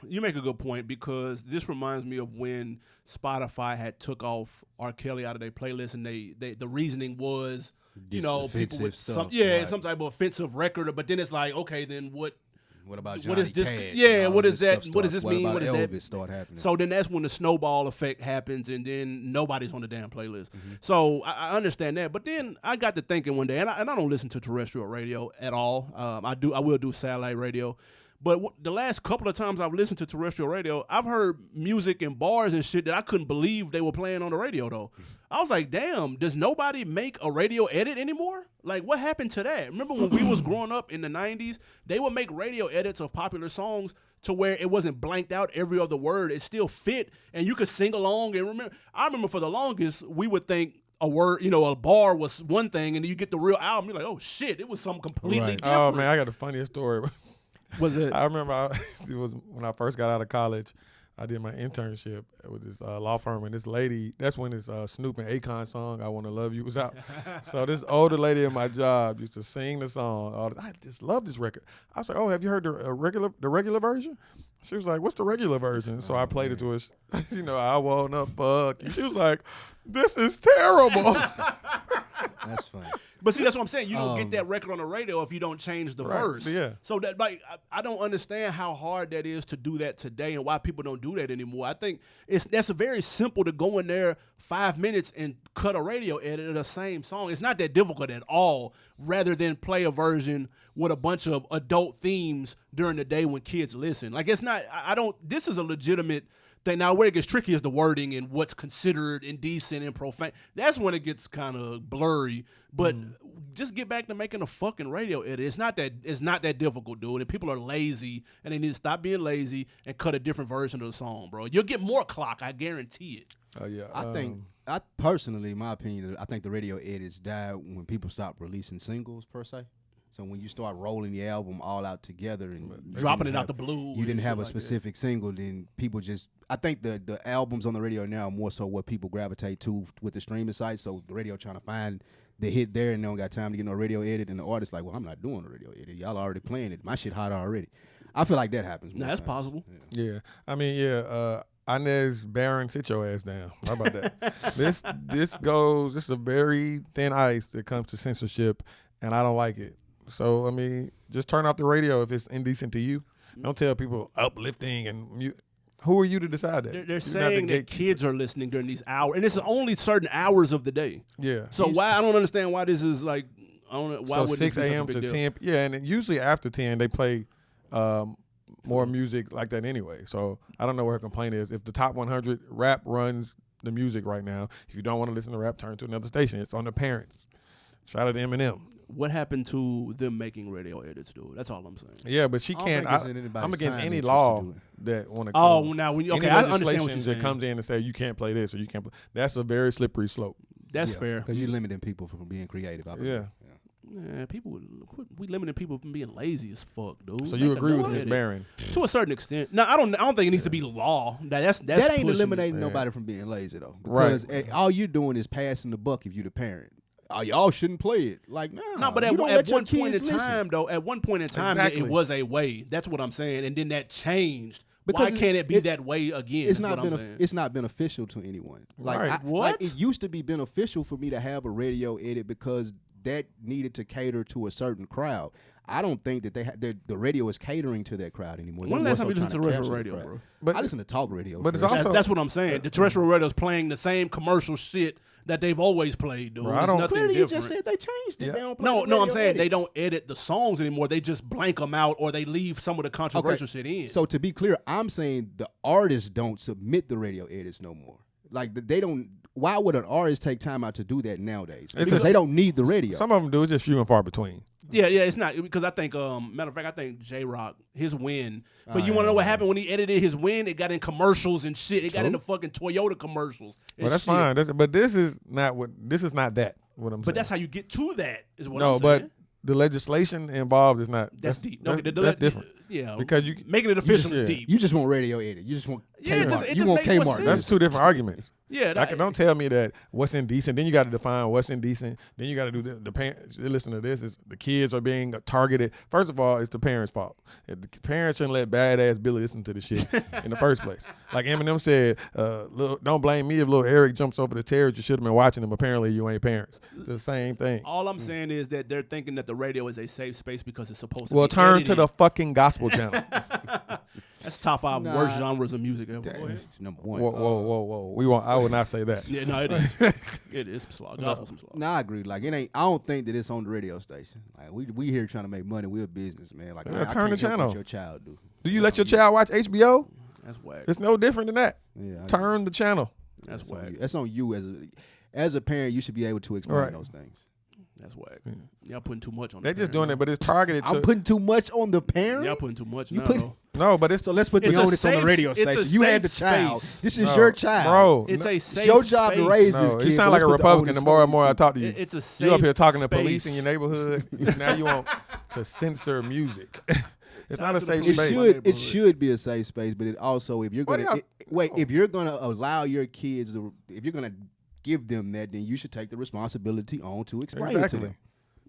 You make a good point because this reminds me of when Spotify had took off R. Kelly out of their playlist, and the reasoning was, This people offensive with stuff, some some type of offensive record. But then it's like, okay, then what? What about What Johnny is this- Cash? yeah, and all what of is this that- stuff what does this start- mean? What is that? Elvis start happening? So then that's when the snowball effect happens, and then nobody's on the damn playlist. Mm-hmm. So I understand that, but then I got to thinking one day, and I don't listen to terrestrial radio at all. I will do satellite radio. But the last couple of times I've listened to terrestrial radio, I've heard music in bars and shit that I couldn't believe they were playing on the radio, though. I was like, damn, does nobody make a radio edit anymore? Like, what happened to that? Remember when we was growing up in the 90s, they would make radio edits of popular songs to where it wasn't blanked out every other word. It still fit, and you could sing along. And I remember for the longest, we would think a word, a bar was one thing, and then you get the real album, you're like, oh, shit, it was something completely Right. different. Oh man, I got the funniest story. Was it? I remember it was when I first got out of college. I did my internship with this law firm, and this lady, that's when this Snoop and Akon song, I Want to Love You, was out. So this older lady in my job used to sing the song. I just love this record. I was like, oh, have you heard the regular version? She was like, what's the regular version? So I played it to her. You know, I wanna fuck you. She was like, this is terrible. That's funny. But see, that's what I'm saying. You don't get that record on the radio if you don't change the verse. Yeah. So that, like, I don't understand how hard that is to do that today and why people don't do that anymore. I think that's very simple to go in there 5 minutes and cut a radio edit of the same song. It's not that difficult at all, rather than play a version with a bunch of adult themes during the day when kids listen. Like, it's not, this is a legitimate thing. Now, where it gets tricky is the wording and what's considered indecent and profane. That's when it gets kind of blurry. But just get back to making a fucking radio edit. It's not that difficult, dude. And people are lazy, and they need to stop being lazy and cut a different version of the song, bro. You'll get more clock, I guarantee it. Oh yeah. I personally, in my opinion, I think the radio edits died when people stopped releasing singles per se. So when you start rolling the album all out together and dropping it out the blue, you didn't have a specific single, then people just. I think the albums on the radio now are more so what people gravitate to with the streaming sites. So the radio trying to find the hit there, and they don't got time to get no radio edit, and the artist like, well, I'm not doing a radio edit. Y'all already playing it. My shit hot already. I feel like that happens. Nah, that's possible. Yeah. I mean, Inez Barron, sit your ass down. How about that? This is a very thin ice that comes to censorship, and I don't like it. So, I mean, just turn off the radio if it's indecent to you. Don't tell people uplifting and who are you to decide that? They're saying that kids are listening during these hours, and it's only certain hours of the day. Yeah. So I don't understand why this is like, I don't know. Why so would 6 this be a.m. such a big to deal? 10. Yeah, and usually after 10 they play more music like that anyway. So I don't know what her complaint is. If the top 100 rap runs the music right now, if you don't want to listen to rap, turn to another station. It's on the parents. Shout out to Eminem. What happened to them making radio edits, dude? That's all I'm saying. Yeah, but she can't. I'm against any law that want to. Oh, now when any I understand what legislation you're that saying. Comes in and say you can't play this or you can't play. That's a very slippery slope. That's fair because you're limiting people from being creative. Yeah. We limiting people from being lazy as fuck, dude. So you agree with Ms. Barron? To a certain extent. No, I don't think it needs to be law. That ain't eliminating nobody from being lazy though. Because all you're doing is passing the buck if you're the parent. Oh, y'all shouldn't play it. Like, no, but at one point in time, though, exactly. it was a way. That's what I'm saying. And then that changed. Because why can't it be that way again? It's not beneficial to anyone. Like, what? It used to be beneficial for me to have a radio edit because that needed to cater to a certain crowd. I don't think that the radio is catering to that crowd anymore. When last time you listened to terrestrial radio, bro? But I listen to talk radio. But it's also that's what I'm saying. The terrestrial radio is playing the same commercial shit that they've always played, dude. Bro, clearly, you different. just said they changed it. Yeah. They don't play No, I'm saying edits. they don't edit the songs anymore. They just blank them out, or they leave some of the controversial shit in. So to be clear, I'm saying the artists don't submit the radio edits no more. Like they don't. Why would an artist take time out to do that nowadays? Because they don't need the radio. Some of them do. It's just few and far between. Yeah, it's not because I think, matter of fact, I think J-Rock, his win. But you want to know what happened when he edited his win? It got in commercials and shit. It got in the fucking Toyota commercials. Well, that's fine. But this is not that. What I'm saying. But that's how you get to that. Is what I'm saying. No, but the legislation involved is not. That's deep. That's different. Yeah, because you making it official is deep. You just want radio edit. You just want Kmart. You want Kmart. That's two different arguments. Yeah, don't tell me that what's indecent. Then you got to define what's indecent. Then you got to do the parents. Listen to this. Is the kids are being targeted. First of all, it's the parents' fault. The parents shouldn't let badass Billy listen to the shit in the first place. Like Eminem said, don't blame me if little Eric jumps over the terrace. You should have been watching him. Apparently, you ain't parents. It's the same thing. All I'm saying is that they're thinking that the radio is a safe space because it's supposed to. Well, be turn edited. to the fucking gospel channel. That's top 5 worst genres of music ever. That's number one. Whoa. I would not say that. Yeah, no, it is. It is some slog. Gospel some slog. Nah, I agree. Like it ain't. I don't think that it's on the radio station. Like we here trying to make money. We're a business, man. Like I turn the can't help channel. what your child do. Do you let your child watch HBO? That's whack. It's no different than that. Yeah, Turn the channel. That's whack. That's on you as a parent. You should be able to explain those things. That's whack. Y'all putting too much on. They're just doing it, but it's targeted. I'm putting too much on the parent. Y'all putting too much. No, but it's so let's put the onus on the radio station. You had the child. This is your child, bro. It's a safe your job space. to raise this kid. You sound like a Republican. The more and more I talk to you, it's a safe you up here talking space. to police in your neighborhood. Now you want to censor music. It's not a to the safe police. space. It should be a safe space, but it also if you're What gonna do if you're gonna allow your kids if you're gonna give them that, then you should take the responsibility on to explain it to them.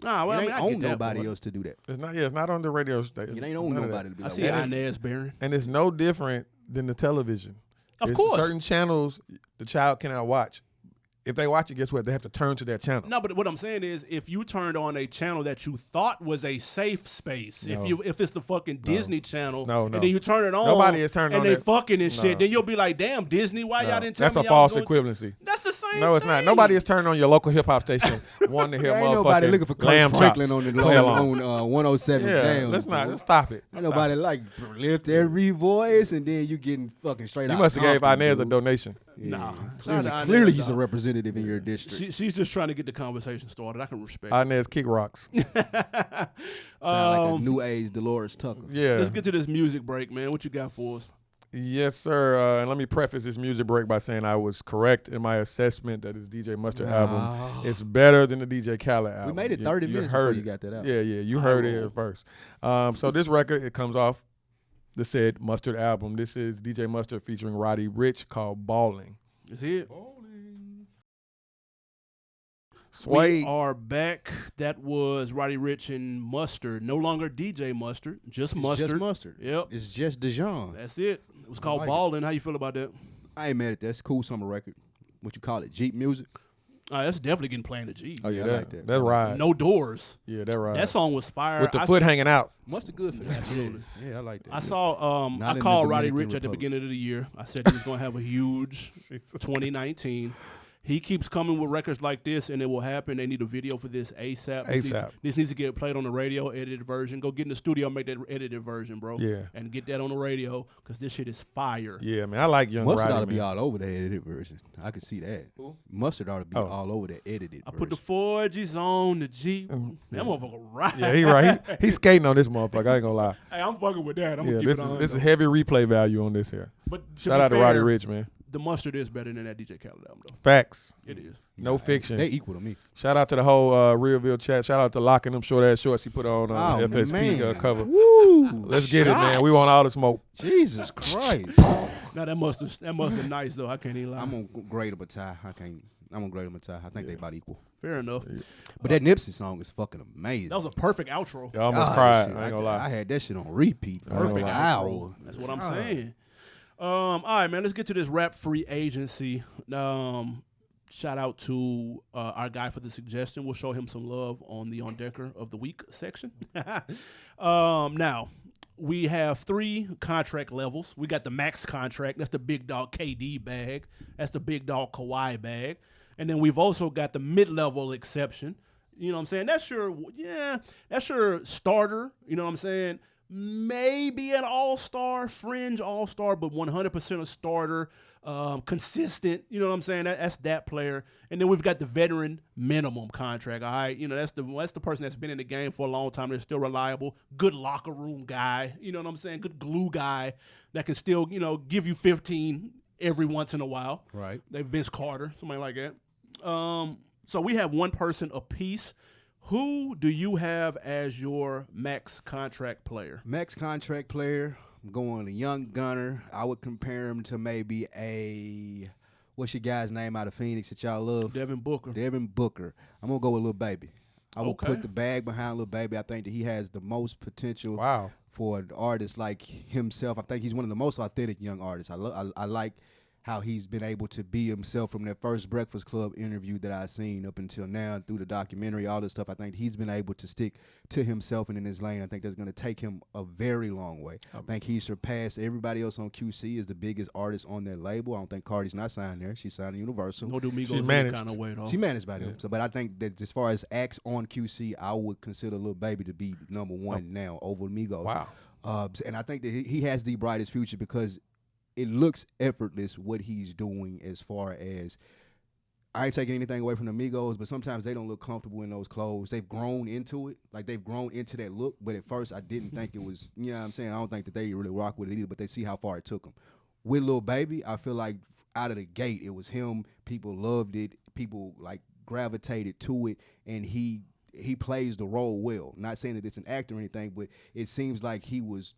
Nah, well, It I mean, ain't I get on that nobody part. else to do that. It's not. Yeah, it's not on the radio station. It ain't on None of nobody that. to be I like, see Inez Barron. And it's no different than the television. Of There's course. certain channels the child cannot watch. If they watch it, guess what? They have to turn to that channel. No, but what I'm saying is, if you turned on a channel that you thought was a safe space, No. if it's the fucking Disney channel, No. and then you turn it on, Nobody is turning and on they that. fucking and shit, No. then you'll be like, damn, Disney, why y'all didn't tell That's me a y'all false was doing equivalency. That's the same. No, it's not. thing. Nobody is turning on your local hip hop station wanting to hear ain't motherfucking nobody looking for Kirk lamb Franklin chops. on the Play along. on 107 Yeah, Jams. let's not. bro. Let's stop it. Ain't nobody like lift every voice and then you getting fucking straight out. You must have gave Compton, Inez a dude. donation. Nah. Clearly, Shout out to clearly Inez, he's a dog. representative in your district. She's just trying to get the conversation started. I can respect. Inez kick rocks. Sound like a new age Dolores Tucker. Yeah. Let's get to this music break, man. What you got for us? Yes, sir. And let me preface this music break by saying I was correct in my assessment that his DJ Mustard album is better than the DJ Khaled album. We made it 30 minutes before you got that out. Yeah, you heard it here first. So this record, it comes off the said Mustard album. This is DJ Mustard featuring Roddy Ricch called Balling. Is it? Sway. We are back. That was Roddy Ricch and Mustard. No longer DJ Mustard, just Mustard. Just mustard. Yep. It's just Dijon. That's it. It was called like it. Ballin'. How you feel about that? I ain't mad at that. It's a cool summer record. What you call it? Jeep music? That's definitely getting playing the G. Oh, yeah, I like that. That ride. No doors. Yeah, that ride. That song was fire. With the I foot s- hanging out. Mustard good for that. Absolutely. Yeah, I like that. I saw. Not I in the called Roddy Dominican Ricch at the Republic. beginning of the year. I said he was going to have a huge 2019. He keeps coming with records like this, and it will happen. They need a video for this ASAP. This needs to get played on the radio, edited version. Go get in the studio, make that edited version, bro. Yeah. And get that on the radio because this shit is fire. Yeah, man. I like Young Mustard Roddy, ought to be man. all over the edited version. I can see that. Mustard ought to be all over the edited I version. put the 4Gs on the Jeep. That motherfucker right. Yeah, he right. He's skating on this motherfucker. I ain't gonna lie. Hey, I'm fucking with that. I'm Yeah, gonna keep this it on. is though. heavy replay value on this here. But Shout out to Roddy Ricch, man. The Mustard is better than that DJ Khaled album, though. Facts. It is. No fiction. They equal to me. Shout out to the whole Realville chat. Shout out to locking them short ass shorts he put on FSP man. cover. Woo! Let's get it, man. We want all the smoke. Jesus Christ. Now that mustard nice though. I can't even lie. I'm gonna grade them a tie. I'm gonna grade them a tie. I think they about equal. Fair enough. But that Nipsey song is fucking amazing. That was a perfect outro. I almost God, cried. shit, I ain't gonna lie. I had that shit on repeat. For Perfect an outro. hour. That's what I'm saying. All right, man. Let's get to this rap free agency. Shout out to our guy for the suggestion. We'll show him some love on the On Decker of the Week section. Now, we have 3 contract levels. We got the max contract. That's the big dog KD bag. That's the big dog Kawhi bag. And then we've also got the mid-level exception. You know what I'm saying? That's your starter. You know what I'm saying? Maybe an all-star, fringe all-star, but 100% a starter, consistent. You know what I'm saying? That's that player. And then we've got the veteran minimum contract. All right, you know that's the person that's been in the game for a long time. They're still reliable, good locker room guy. You know what I'm saying? Good glue guy that can still give you 15 every once in a while. Right. Like Vince Carter, somebody like that. So we have one person apiece. Who do you have as your max contract player? Max contract player. I'm going a young gunner. I would compare him to maybe what's your guy's name out of Phoenix that y'all love? Devin Booker. Devin Booker. I'm gonna go with Lil Baby. I will Okay. put the bag behind Lil Baby. I think that he has the most potential Wow. for an artist like himself. I think he's one of the most authentic young artists. I like how he's been able to be himself from that first Breakfast Club interview that I've seen up until now, through the documentary, all this stuff. I think he's been able to stick to himself and in his lane. I think that's going to take him a very long way. I think he surpassed everybody else on QC as the biggest artist on that label. I don't think Cardi's not signed there. She's signed to Universal. No do Migos She any managed. kind of way though. She managed by them. So, but I think that as far as acts on QC, I would consider Lil Baby to be number one now over Migos. Wow. And I think that he has the brightest future because it looks effortless what he's doing as far as, I ain't taking anything away from the Migos, but sometimes they don't look comfortable in those clothes. They've grown into it. Like, they've grown into that look, but at first I didn't think it was, you know what I'm saying? I don't think that they really rock with it either, but they see how far it took them. With Lil Baby, I feel like out of the gate, it was him. People loved it. People, like, gravitated to it, and he he plays the role well. Not saying that it's an actor or anything, but it seems like he was,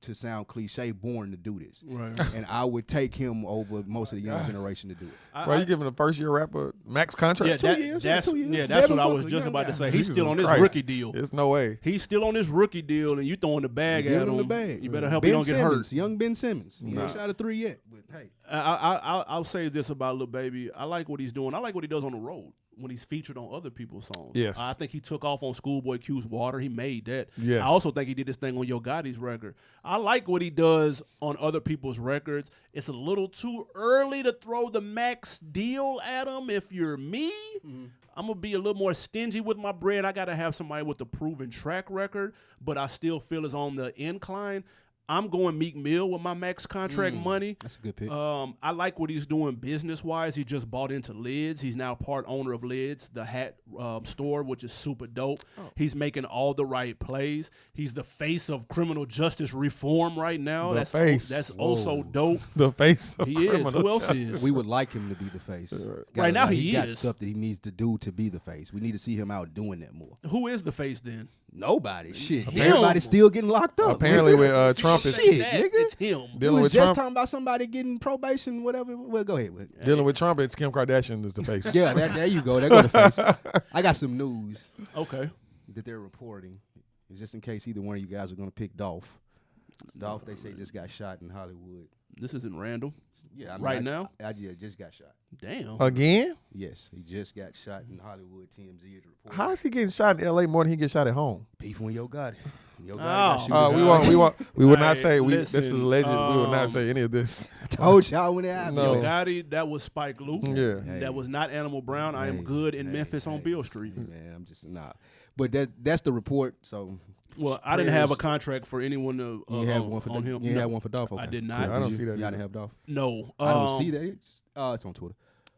to sound cliche, born to do this. Right. And I would take him over most of the young generation to do it. Bro, you giving a first-year rapper max contract? Yeah, 2 years. that's 2 years. yeah, that's Devin what I was Booker, just young about to guy. say. He's Jesus still on his Christ. rookie deal. There's no way. He's still on his rookie deal, and you throwing the bag Give at him him. the bag. You better help Ben he don't get Simmons, hurt. young Ben Simmons. He Nah. ain't shot a 3 yet, but hey. I'll say this about Lil Baby. I like what he's doing. I like what he does on the road when he's featured on other people's songs. Yes. I think he took off on Schoolboy Q's Water. He made that. Yes. I also think he did this thing on Yo Gotti's record. I like what he does on other people's records. It's a little too early to throw the max deal at him. If you're me, I'm going to be a little more stingy with my bread. I got to have somebody with a proven track record, but I still feel it's on the incline. I'm going Meek Mill with my max contract money. That's a good pick. I like what he's doing business-wise. He just bought into Lids. He's now part owner of Lids, the hat store, which is super dope. He's making all the right plays. He's the face of criminal justice reform right now. The That's face. That's also dope. The face of He is. criminal Who else justice. is? We would like him to be the face. Right now he got is. stuff that he needs to do to be the face. We need to see him out doing that more. Who is the face then? Nobody. Shit. Him. Everybody's still getting locked up. Apparently with Trump is Shit, That, nigga. it's him. We dealing was with just Trump. talking about somebody getting probation, whatever. Well, go ahead. Dealing with Trump, it's Kim Kardashian is the face. Yeah, there you go. There go the face. I got some news Okay. that they're reporting, just in case either one of you guys are going to pick Dolph. Dolph, they say, just got shot in Hollywood. This isn't random. Yeah, Right now? I just got shot. Damn. Again? Yes, he just got shot in Hollywood. TMZ is reporting. How is he getting shot in L.A. more than he gets shot at home? Beef when Yo got it. Yo got Oh. it. Got We would not Hey, say this is listen, alleged. We would not say any of this. told y'all when it happened. No. Yo Gotti, that was Spike Lee. Yeah. Hey. That was not Animal Brown. I am Hey, good in hey, Memphis on hey. Beale Street. Man, I'm just not. But that's the report. So Well, I didn't have a prayers. contract for anyone to you ain't have one for on him. You ain't No, have one for Dolph. Okay. I did not. Yeah, I don't You- see that Y'all either. didn't have Dolph. No, I don't see that. It's on Twitter.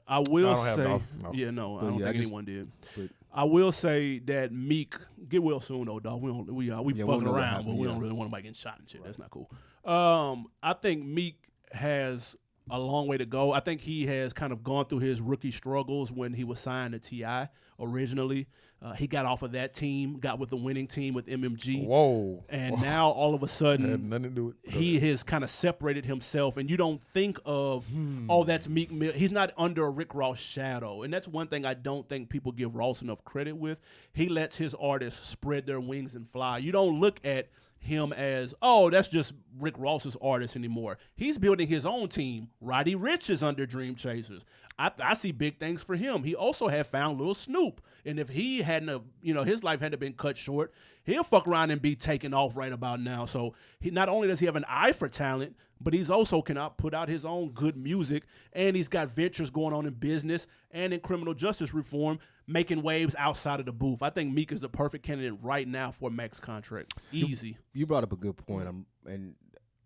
I will I don't have say, Dolph, no. yeah, no, I But don't yeah, I think just- anyone did. but- I will say that Meek get well soon though, dog. We Yeah, we fucking don't know what around, but happened, we yeah. don't really want nobody getting shot and shit. That's not cool. I think Meek has a long way to go. I think he has kind of gone through his rookie struggles when he was signed to T.I. originally. He got off of that team, got with the winning team with MMG. Whoa. And now all of a sudden, Had nothing to do with he has kind of separated himself, and you don't think of, oh, that's Meek Mill. He's not under a Rick Ross shadow, and that's one thing I don't think people give Ross enough credit with. He lets his artists spread their wings and fly. You don't look at him as, oh, that's just Rick Ross's artist anymore. He's building his own team. Roddy Ricch is under Dream Chasers. I see big things for him. He also had found Lil Snoop, and if he hadn't, his life hadn't been cut short, he'll fuck around and be taken off right about now. So he not only does he have an eye for talent, but he's also can put out his own good music, and he's got ventures going on in business and in criminal justice reform, making waves outside of the booth. I think Meek is the perfect candidate right now for a max contract. Easy. You brought up a good point. And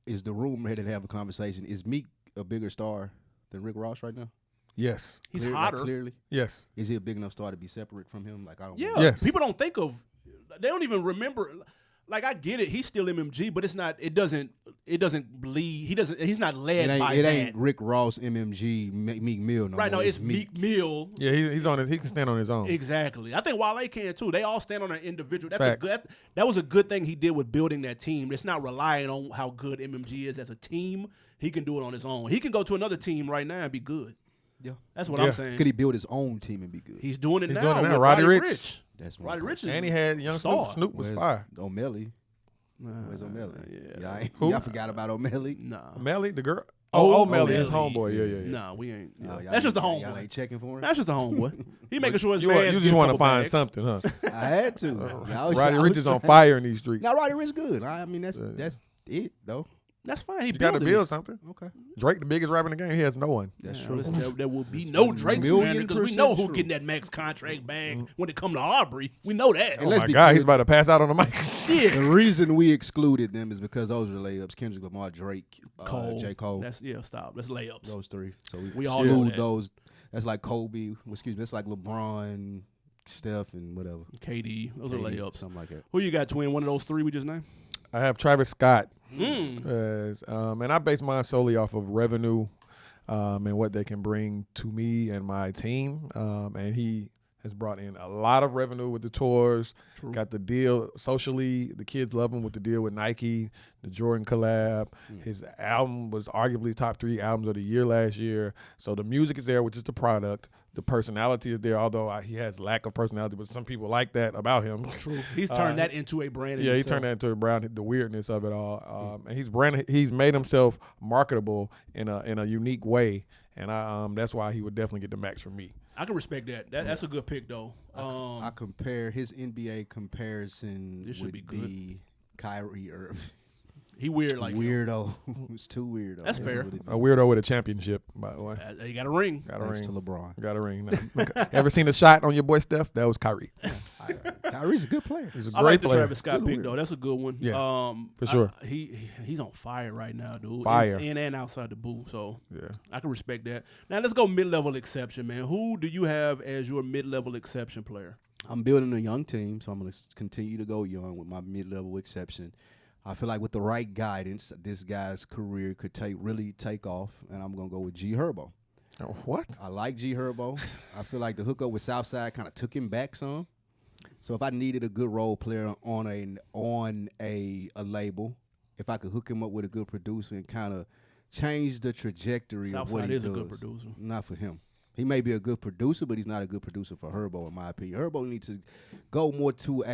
is the room ready to have a conversation? Is Meek a bigger star than Rick Ross right now? Yes. He's Clear- like, hotter. clearly. Yes. Is he a big enough star to be separate from him? Like I don't. Yeah. Yes. People don't think of, they don't even remember. Like I get it, he's still MMG, but it's not. It doesn't bleed. He's not led by It that. ain't Rick Ross, MMG, Meek Mill. No Right now, more. it's Meek Mill. Yeah, he's on it. He can stand on his own. Exactly. I think Wale can too. They all stand on an individual. That's Facts. that was a good thing he did with building that team. It's not relying on how good MMG is as a team. He can do it on his own. He can go to another team right now and be good. Yeah. That's what Yeah. I'm saying. Could he build his own team and be good? He's doing it He's now. doing it now. With Roddy Roddy Ricch. Ricch. That's Roddy Ricch is And he had young star. Snoop. Snoop was Where's fire. O'Malley? Where's O'Malley? yeah. Who? Y'all forgot about O'Malley? Nah. Melly, the girl. Oh, Oh, Melly, his O'Malley. homeboy. Yeah. Nah, we ain't. Oh, y'all That's just the ain't- Y'all homeboy. ain't checking for him. That's just the homeboy. He making sure his You, man. just want to find something, huh? I had to. Roddy Ricch is on fire in these streets. Now Roddy Ricch good. I mean that's it though. That's fine. He You got to building build it. something. Okay. Drake, the biggest rapper in the game, he has no one. That's Yeah, true. listen, there will be no Drake million because we know percent who true. getting that max contract bag when it come to Aubrey. We know that. Oh let's my be God, clear. he's about to pass out on the mic. Shit. The reason we excluded them is because those were layups. Kendrick Lamar, Drake, Cole. J. Cole. That's stop. That's layups. Those three. So We all know exclude that. those. That's like Kobe. Excuse me. That's like LeBron, Steph, and whatever. KD. Those are KD, layups. Something like that. Who you got, Twin? One of those three we just named? I have Travis Scott. Mm. And I base mine solely off of revenue and what they can bring to me and my team. And he has brought in a lot of revenue with the tours. True. Got the deal socially. The kids love him with the deal with Nike, the Jordan collab. His album was arguably top 3 albums of the year last year. So the music is there, which is the product. The personality is there, although he has lack of personality, but some people like that about him. True. He's turned that into a brand. Yeah, he turned that into a brand. The weirdness of it all, and he's made himself marketable in a unique way, and that's why he would definitely get the max from me. I can respect that. That's a good pick though. I compare his NBA comparison This should would be good. be Kyrie Irving. He weird like him. Weirdo. It's too weirdo. That's fair. A weirdo with a championship, by the way. He got a ring. Got a Thanks ring. to LeBron. Got a ring. Ever seen a shot on your boy Steph? That was Kyrie. Kyrie's a good player. He's a I great like the player. Travis Scott Still pick weird. though. That's a good one. Yeah, for sure. He's on fire right now, dude. Fire. In and outside the booth. So Yeah. I can respect that. Now let's go mid-level exception, man. Who do you have as your mid-level exception player? I'm building a young team, so I'm going to continue to go young with my mid-level exception. I feel like with the right guidance, this guy's career could really take off, and I'm going to go with G Herbo. Oh, what? I like G Herbo. I feel like the hookup with Southside kind of took him back some. So if I needed a good role player on a label, if I could hook him up with a good producer and kind of change the trajectory of what Southside he is does. a good producer. Not for him. He may be a good producer, but he's not a good producer for Herbo, in my opinion. Herbo needs to go more to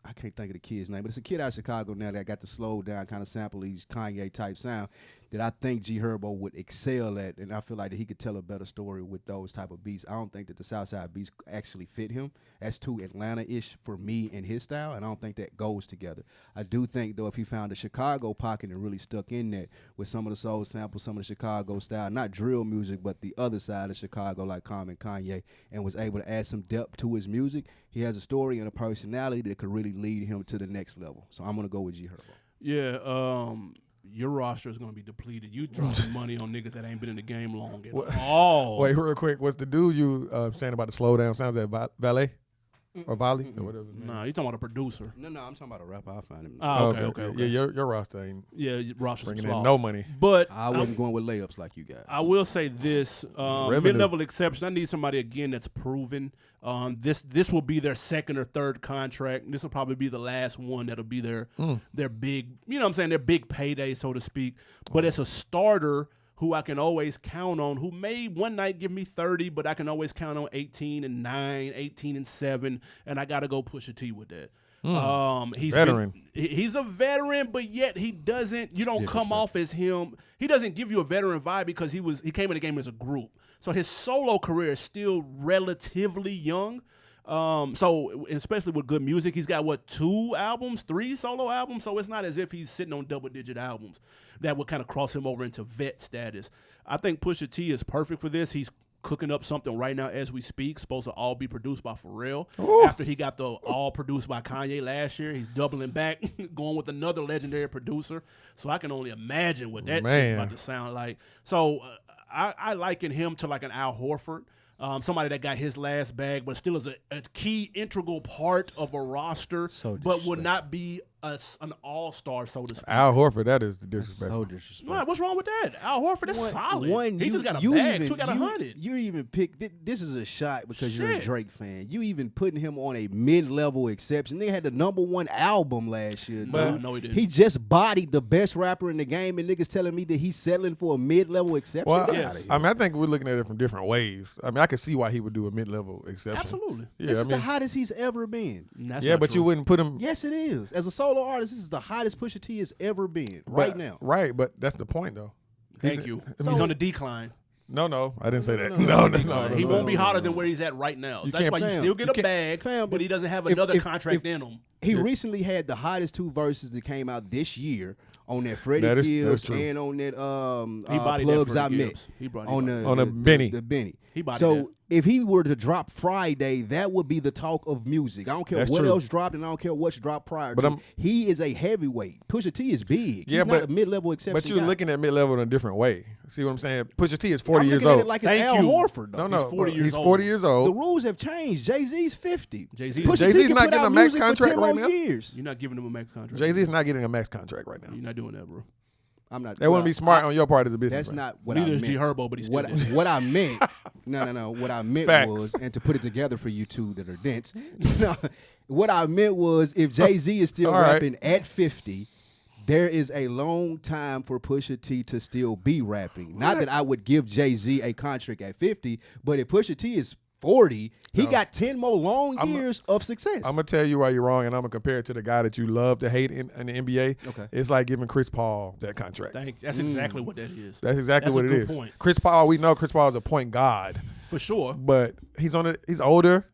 I can't think of the kid's name, but it's a kid out of Chicago now that got the slow down, kind of sample these Kanye type sound that I think G Herbo would excel at, and I feel like that he could tell a better story with those type of beats. I don't think that the Southside beats actually fit him. That's too Atlanta-ish for me and his style, and I don't think that goes together. I do think, though, if he found a Chicago pocket and really stuck in that with some of the soul samples, some of the Chicago style, not drill music, but the other side of Chicago like Common Kanye, and was able to add some depth to his music, he has a story and a personality that could really lead him to the next level. So I'm going to go with G Herbo. Yeah, your roster is going to be depleted. You dropping money on niggas that ain't been in the game long at What- all. Wait, real quick. What's the dude you saying about the slow down sounds? That Valet or Volley or whatever? his name Nah, you talking about a producer. No, I'm talking about a rapper. I'll find him. Okay. Yeah, your roster ain't Yeah, your roster's bringing small. in no money. But I wasn't going with layups like you guys. I will say this: Revenue. mid-level exception. I need somebody again that's proven. This will be their second or third contract. This will probably be the last one that'll be their big, you know what I'm saying, their big payday, so to speak. But it's a starter who I can always count on, who may one night give me 30, but I can always count on 18 and 9, 18 and 7, and I got to go Pusha T with that. He's Veteran. He's a veteran, but yet he doesn't. You don't come off as him. He doesn't give you a veteran vibe because he came in the game as a group. So his solo career is still relatively young. So especially with good music, he's got 3 solo albums. So it's not as if he's sitting on double-digit albums that would kind of cross him over into vet status. I think Pusha T is perfect for this. He's cooking up something right now as we speak, supposed to all be produced by Pharrell. Ooh. After he got the all produced by Kanye last year, he's doubling back, going with another legendary producer. So I can only imagine what that shit's about to sound like. So I liken him to like an Al Horford. Somebody that got his last bag, but still is a key integral part of a roster, but would not be an all-star, so to speak. Al Horford, that is the disrespect. So disrespectful. What, what's wrong with that? Al Horford is solid. He just got a bag. Two got 100. You even picked. This is a shot because you're a Shit. Drake fan. You even putting him on a mid-level exception. They had the #1 album last year. No, dude. no, he didn't. He just bodied the best rapper in the game, and niggas telling me that he's settling for a mid-level exception. Well, Get yes. outta here. I mean, I think we're looking at it from different ways. I mean, I could see why he would do a mid-level exception. Absolutely. Yeah, This I is the mean, hottest he's ever been. That's yeah, not but true. you wouldn't put him. Yes, it is. As a solo artist, this is the hottest Pusha T has ever been right now. Right, but that's the point, though. Thank you. So- He's on the decline. No, I didn't say that. No, No, He won't be no, hotter no. than where he's at right now. You That's can't- why you Fam, still get you a can't- bag, fam, but he doesn't have if- another if- contract if- in him. He recently had the hottest 2 verses that came out this year on that Freddie That is Gibbs true. and on that He bodied that Plugs I Freddie Met Gibbs. He brought on the Benny. The Benny. He bodied So that. if he were to drop Friday, that would be the talk of music. I don't care That's what true. else dropped, and I don't care what's dropped prior But to. I'm- He is a heavyweight. Pusha T is big. Yeah, He's not but- a mid-level exception. But you're guy. looking at mid-level in a different way. See what I'm saying? Pusha T is 40 I'm years looking at old. it like it's Thank Al you. Horford. Though. No, He's 40 years he's old. 40 years The old. rules have changed. Jay-Z's 50. Jay-Z- Pusha T Jay-Z's can not put getting out a max music for contract 10 right more now. years. You're not giving him a max contract. Jay-Z's not getting a max contract right now. You're not doing that, bro. I'm not. That wouldn't be smart on your part as a business. That's not what Neither I is meant. G Herbo, but he still what, did. what I meant No. What I meant Facts. was, and to put it together for you two that are dense, no, what I meant was if Jay-Z is still All right. rapping at 50, there is a long time for Pusha T to still be rapping. Not that I would give Jay-Z a contract at 50, but if Pusha T is 40, he got 10 more long years of success. I'm gonna tell you why you're wrong, and I'm gonna compare it to the guy that you love to hate in the NBA. Okay. It's like giving Chris Paul that contract. That's exactly what that is. That's exactly what a it good is. point. Chris Paul, we know Chris Paul is a point guard, For sure. but he's older.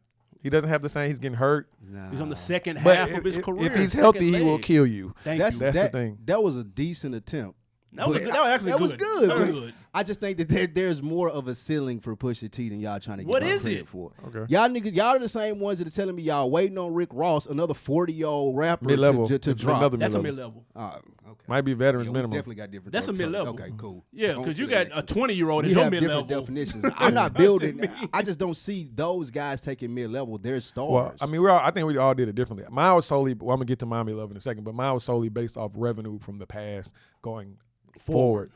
He doesn't have the same. He's getting hurt. He's on the second But half of his career. if he's second healthy, he will leg. kill you. That's That's the thing. That was a decent attempt. That was, But good. That was actually that good. was good. That was but good. I just think that there's more of a ceiling for Pusha T than y'all trying to get What him is credit it? for. Okay. Y'all are the same ones that are telling me y'all waiting on Rick Ross, another 40-year-old rapper Mid-level. to It's drop. another That's a mid-level. mid-level. Okay. Might be veterans Yeah, we minimum. definitely got different. That's a mid-level. Okay, cool. Yeah, On because to you the got next a one. 20-year-old We is your have mid-level. different definitions. I'm not building. mean? I just don't see those guys taking mid-level. They're stars. Well, I mean, I think we all did it differently. Mine was solely. Well, I'm gonna get to my mid-level in a second, but mine was solely based off revenue from the past going forward.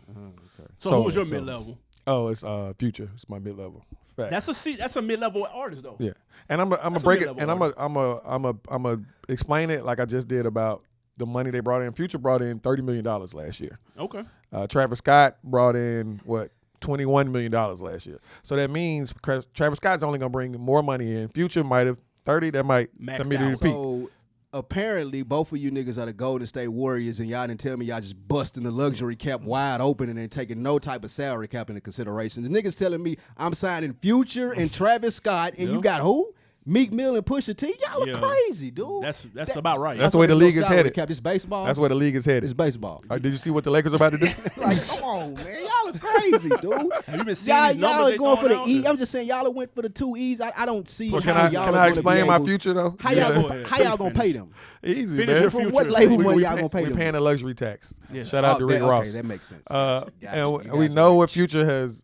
So who was your So- mid-level? Oh, it's Future. It's my mid-level. Fact. That's a mid-level artist though. Yeah, and I'm gonna That's a break it, mid-level and I'm a explain it like I just did about the money they brought in. Future brought in $30 million last year. Okay. Travis Scott brought in what $21 million last year. So that means Travis Scott's only gonna bring more money in. Future might have 30. That might Maxed be the out. peak. So apparently, both of you niggas are the Golden State Warriors, and y'all didn't tell me y'all just busting the luxury cap wide open and then taking no type of salary cap into consideration. The niggas telling me I'm signing Future and Travis Scott, and you got who? Meek Mill and Pusha T. Y'all Yeah. are crazy, dude. That's about right. That's the way the no league is salary headed. Cap. This baseball. That's where the league is It's headed. baseball. Did you see what the Lakers are about to do? Like, come on, man. Y'all are crazy, dude. Have you been seeing Y'all, these numbers y'all are they going for throwing the out? E. I'm just saying, y'all went for the 2 E's. I don't see Well, how can y'all I are gonna explain be my able- future though? How Yeah. y'all Go gonna, ahead. how Please y'all gonna pay finish. them? Easy, Finish man. your From future. what label We- money we y'all gonna pay We them? paying a luxury tax. Yes. Shout out to Rick Okay, Ross. that makes sense. And Gotcha. we know what Future has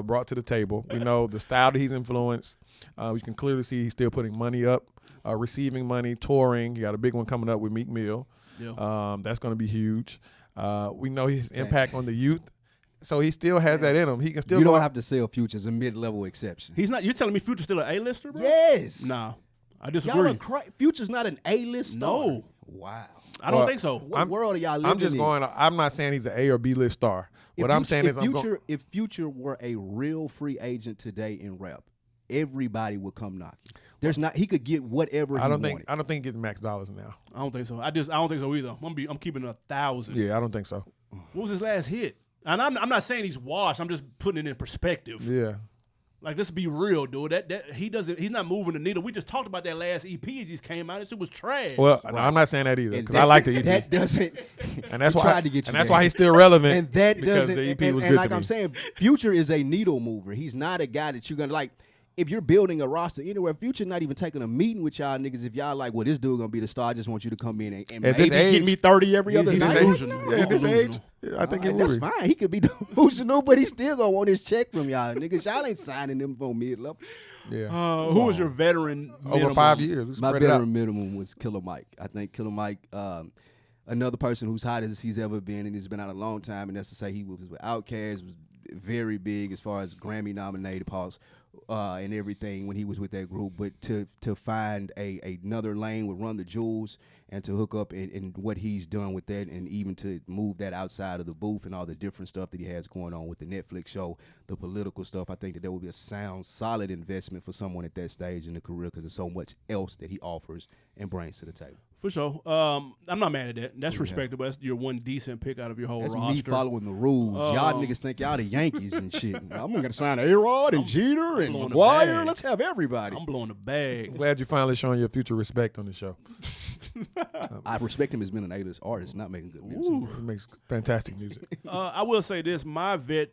brought to the table. We know the style that he's influenced. We can clearly see he's still putting money up, receiving money, touring. He got a big one coming up with Meek Mill. Yeah. That's going to be huge. We know his impact on the youth. So he still has that in him. He can still You go don't out- have to sell Future as a mid-level exception. He's not. You're telling me Future's still an A-lister, bro? Yes. Nah, I Y'all disagree. are Future's not an A-list star. No. Wow. I don't Well, think so. What world are y'all living I'm just in? going. I'm not saying he's an A or B list star. What I'm saying is, if Future were a real free agent today in rap, everybody would come knocking. There's not. He could get whatever. I don't he think. wanted. I don't think he gets max dollars now. I don't think so. I don't think so either. I'm keeping it 1,000. Yeah, I don't think so. What was his last hit? And I'm not saying he's washed. I'm just putting it in perspective. Yeah. Like, let's be real, dude. That he's not moving the needle. We just talked about that last EP that just came out. It shit was trash. Well, no, I'm not saying that either And because I like the EP, That doesn't. and that's we why. tried to get you and that's there. why he's still relevant. And that because doesn't. the EP and, was and good like to I'm me. saying, Future is a needle mover. He's not a guy that you're gonna like. If you're building a roster anywhere, Future not even taking a meeting with y'all niggas. If y'all like, well, this dude gonna be the star. I just want you to come in and At maybe this age, give me 30 every other he's night. delusional. Yeah, at this age, I think it That's would be. fine. He could be delusional, but he still gonna want his check from y'all niggas. Y'all ain't signing them for mid-level. Yeah, who was your veteran? over minimum? 5 years. We My spread it out. veteran minimum was Killer Mike. I think Killer Mike, another person who's hot as he's ever been, and he's been out a long time. And that's to say, he was with Outkast, was very big as far as Grammy nominated, and everything when he was with that group. But to find another lane with Run the Jewels and to hook up in what he's done with that, and even to move that outside of the booth and all the different stuff that he has going on with the Netflix show, the political stuff, I think that would be a sound, solid investment for someone at that stage in the career, because there's so much else that he offers and brings to the table. For sure. I'm not mad at that. That's respectable. That's your one decent pick out of your whole That's me roster. following the rules. Y'all niggas think y'all the Yankees and shit. I'm gonna sign A-Rod and Jeter and blowing the McGuire. bag. Let's have everybody. I'm blowing the bag. I'm glad you finally showing your future respect on the show. I respect him as being an A-list artist, not making good music. He makes fantastic music. I will say this: my vet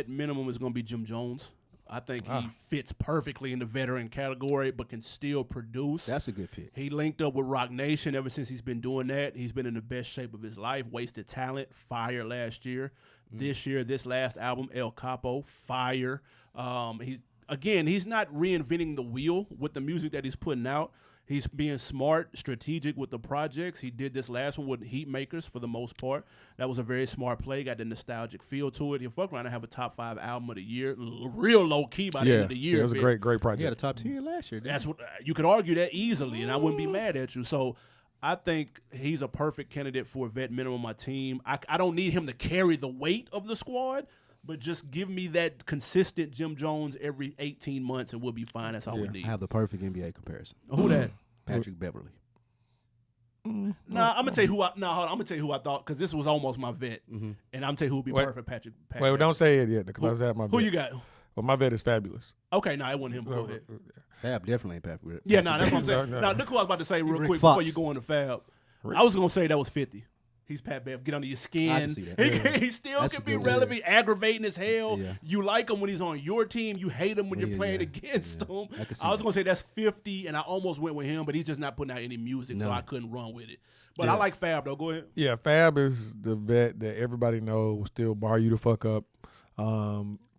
minimum is going to be Jim Jones. I think he fits perfectly in the veteran category, but can still produce. That's a good pick. He linked up with Rock Nation ever since he's been doing that. He's been in the best shape of his life. Wasted Talent, fire last year. This year, this last album, El Capo, fire. He's not reinventing the wheel with the music that he's putting out. He's being smart, strategic with the projects. He did this last one with Heat Makers for the most part. That was a very smart play. Got the nostalgic feel to it. He'll fuck around and have a top 5 album of the year, real low key by the end of the year. Yeah, it was a great project. He had a top 10 last year. That's what you could argue that easily, and I wouldn't be mad at you. So I think he's a perfect candidate for a vet minimum on my team. I don't need him to carry the weight of the squad, but just give me that consistent Jim Jones every 18 months, and we'll be fine. That's all we need. I have the perfect NBA comparison. Who that? Patrick Beverly. I'm gonna tell you who I'm gonna tell you who I thought, because this was almost my vet, and I'm gonna tell you who would be perfect. Patrick. Wait, don't say it yet, because I have my vet. Who you got? Well, my vet is Fabulous. Okay, it wasn't him. Go ahead. Fab definitely ain't Patrick. Yeah, that's what I'm saying. Now look who I was about to say real Rick quick Fox. before you go on to Fab. I was gonna say that was 50. He's Pat Bev. Get under your skin. I can see that. He still That's can a be good relevant, aggravating as hell. Yeah. You like him when he's on your team. You hate him when you're playing against him. I was going to say that's 50, and I almost went with him, but he's just not putting out any music, so I couldn't run with it. But I like Fab, though. Go ahead. Yeah, Fab is the vet that everybody knows will still bar you the fuck up.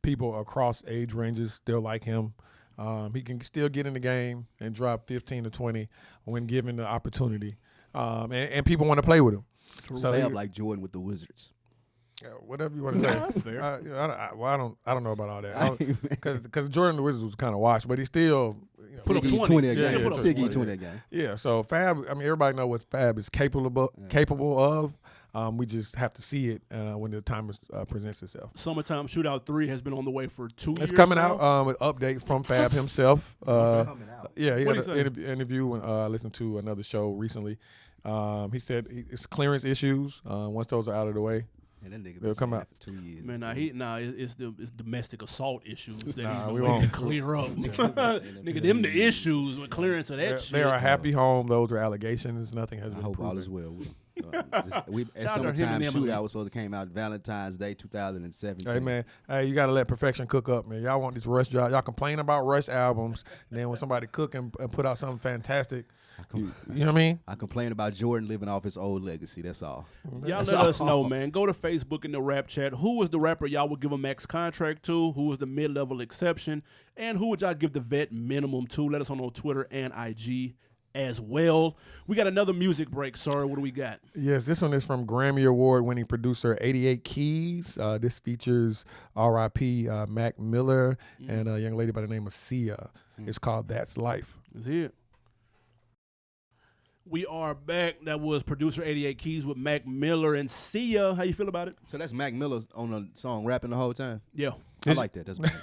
People across age ranges still like him. He can still get in the game and drop 15 to 20 when given the opportunity. And people want to play with him. So Fab like Jordan with the Wizards. Yeah, whatever you want to say. That's fair. I don't know about all that. Because Jordan and the Wizards was kind of washed, but he still put up 20 a Yeah, game. put up Still 20. 20 a game. Yeah, so Fab, everybody know what Fab is capable of. We just have to see it when the time presents itself. Summertime Shootout 3 has been on the way for 2 years. It's coming now. out with update from Fab himself. coming out. Yeah, he What'd had he an interview when I listened to another show recently. He said it's clearance issues. Once those are out of the way, And that nigga they'll been come saying out. that for 2 years. Man, it's domestic assault issues that we we won't. can clear up. Nigga, them the issues with clearance of that shit. They are a happy home. Those are allegations. Nothing has I been hope proven. all is well with him. Shout out to him Summertime and Emily. Shootout was supposed to came out Valentine's Day 2017. Hey man, you gotta let perfection cook up, man. Y'all want this Rush job? Y'all complain about Rush albums, and then when somebody cook and put out something fantastic, you know what I mean? I complain about Jordan living off his old legacy. That's all. Y'all That's let all. us know, man. Go to Facebook in the rap chat. Who was the rapper y'all would give a max contract to? Who was the mid-level exception? And who would y'all give the vet minimum to? Let us know on Twitter and IG as well. We got another music break, sir. What do we got? Yes, this one is from Grammy Award-winning producer 88 Keys. This features R.I.P. Mac Miller and a young lady by the name of Sia. It's called That's Life. That's it. We are back. That was producer 88 Keys with Mac Miller and Sia. How you feel about it? So that's Mac Miller's on the song rapping the whole time. Yeah. I like that. That's Mac.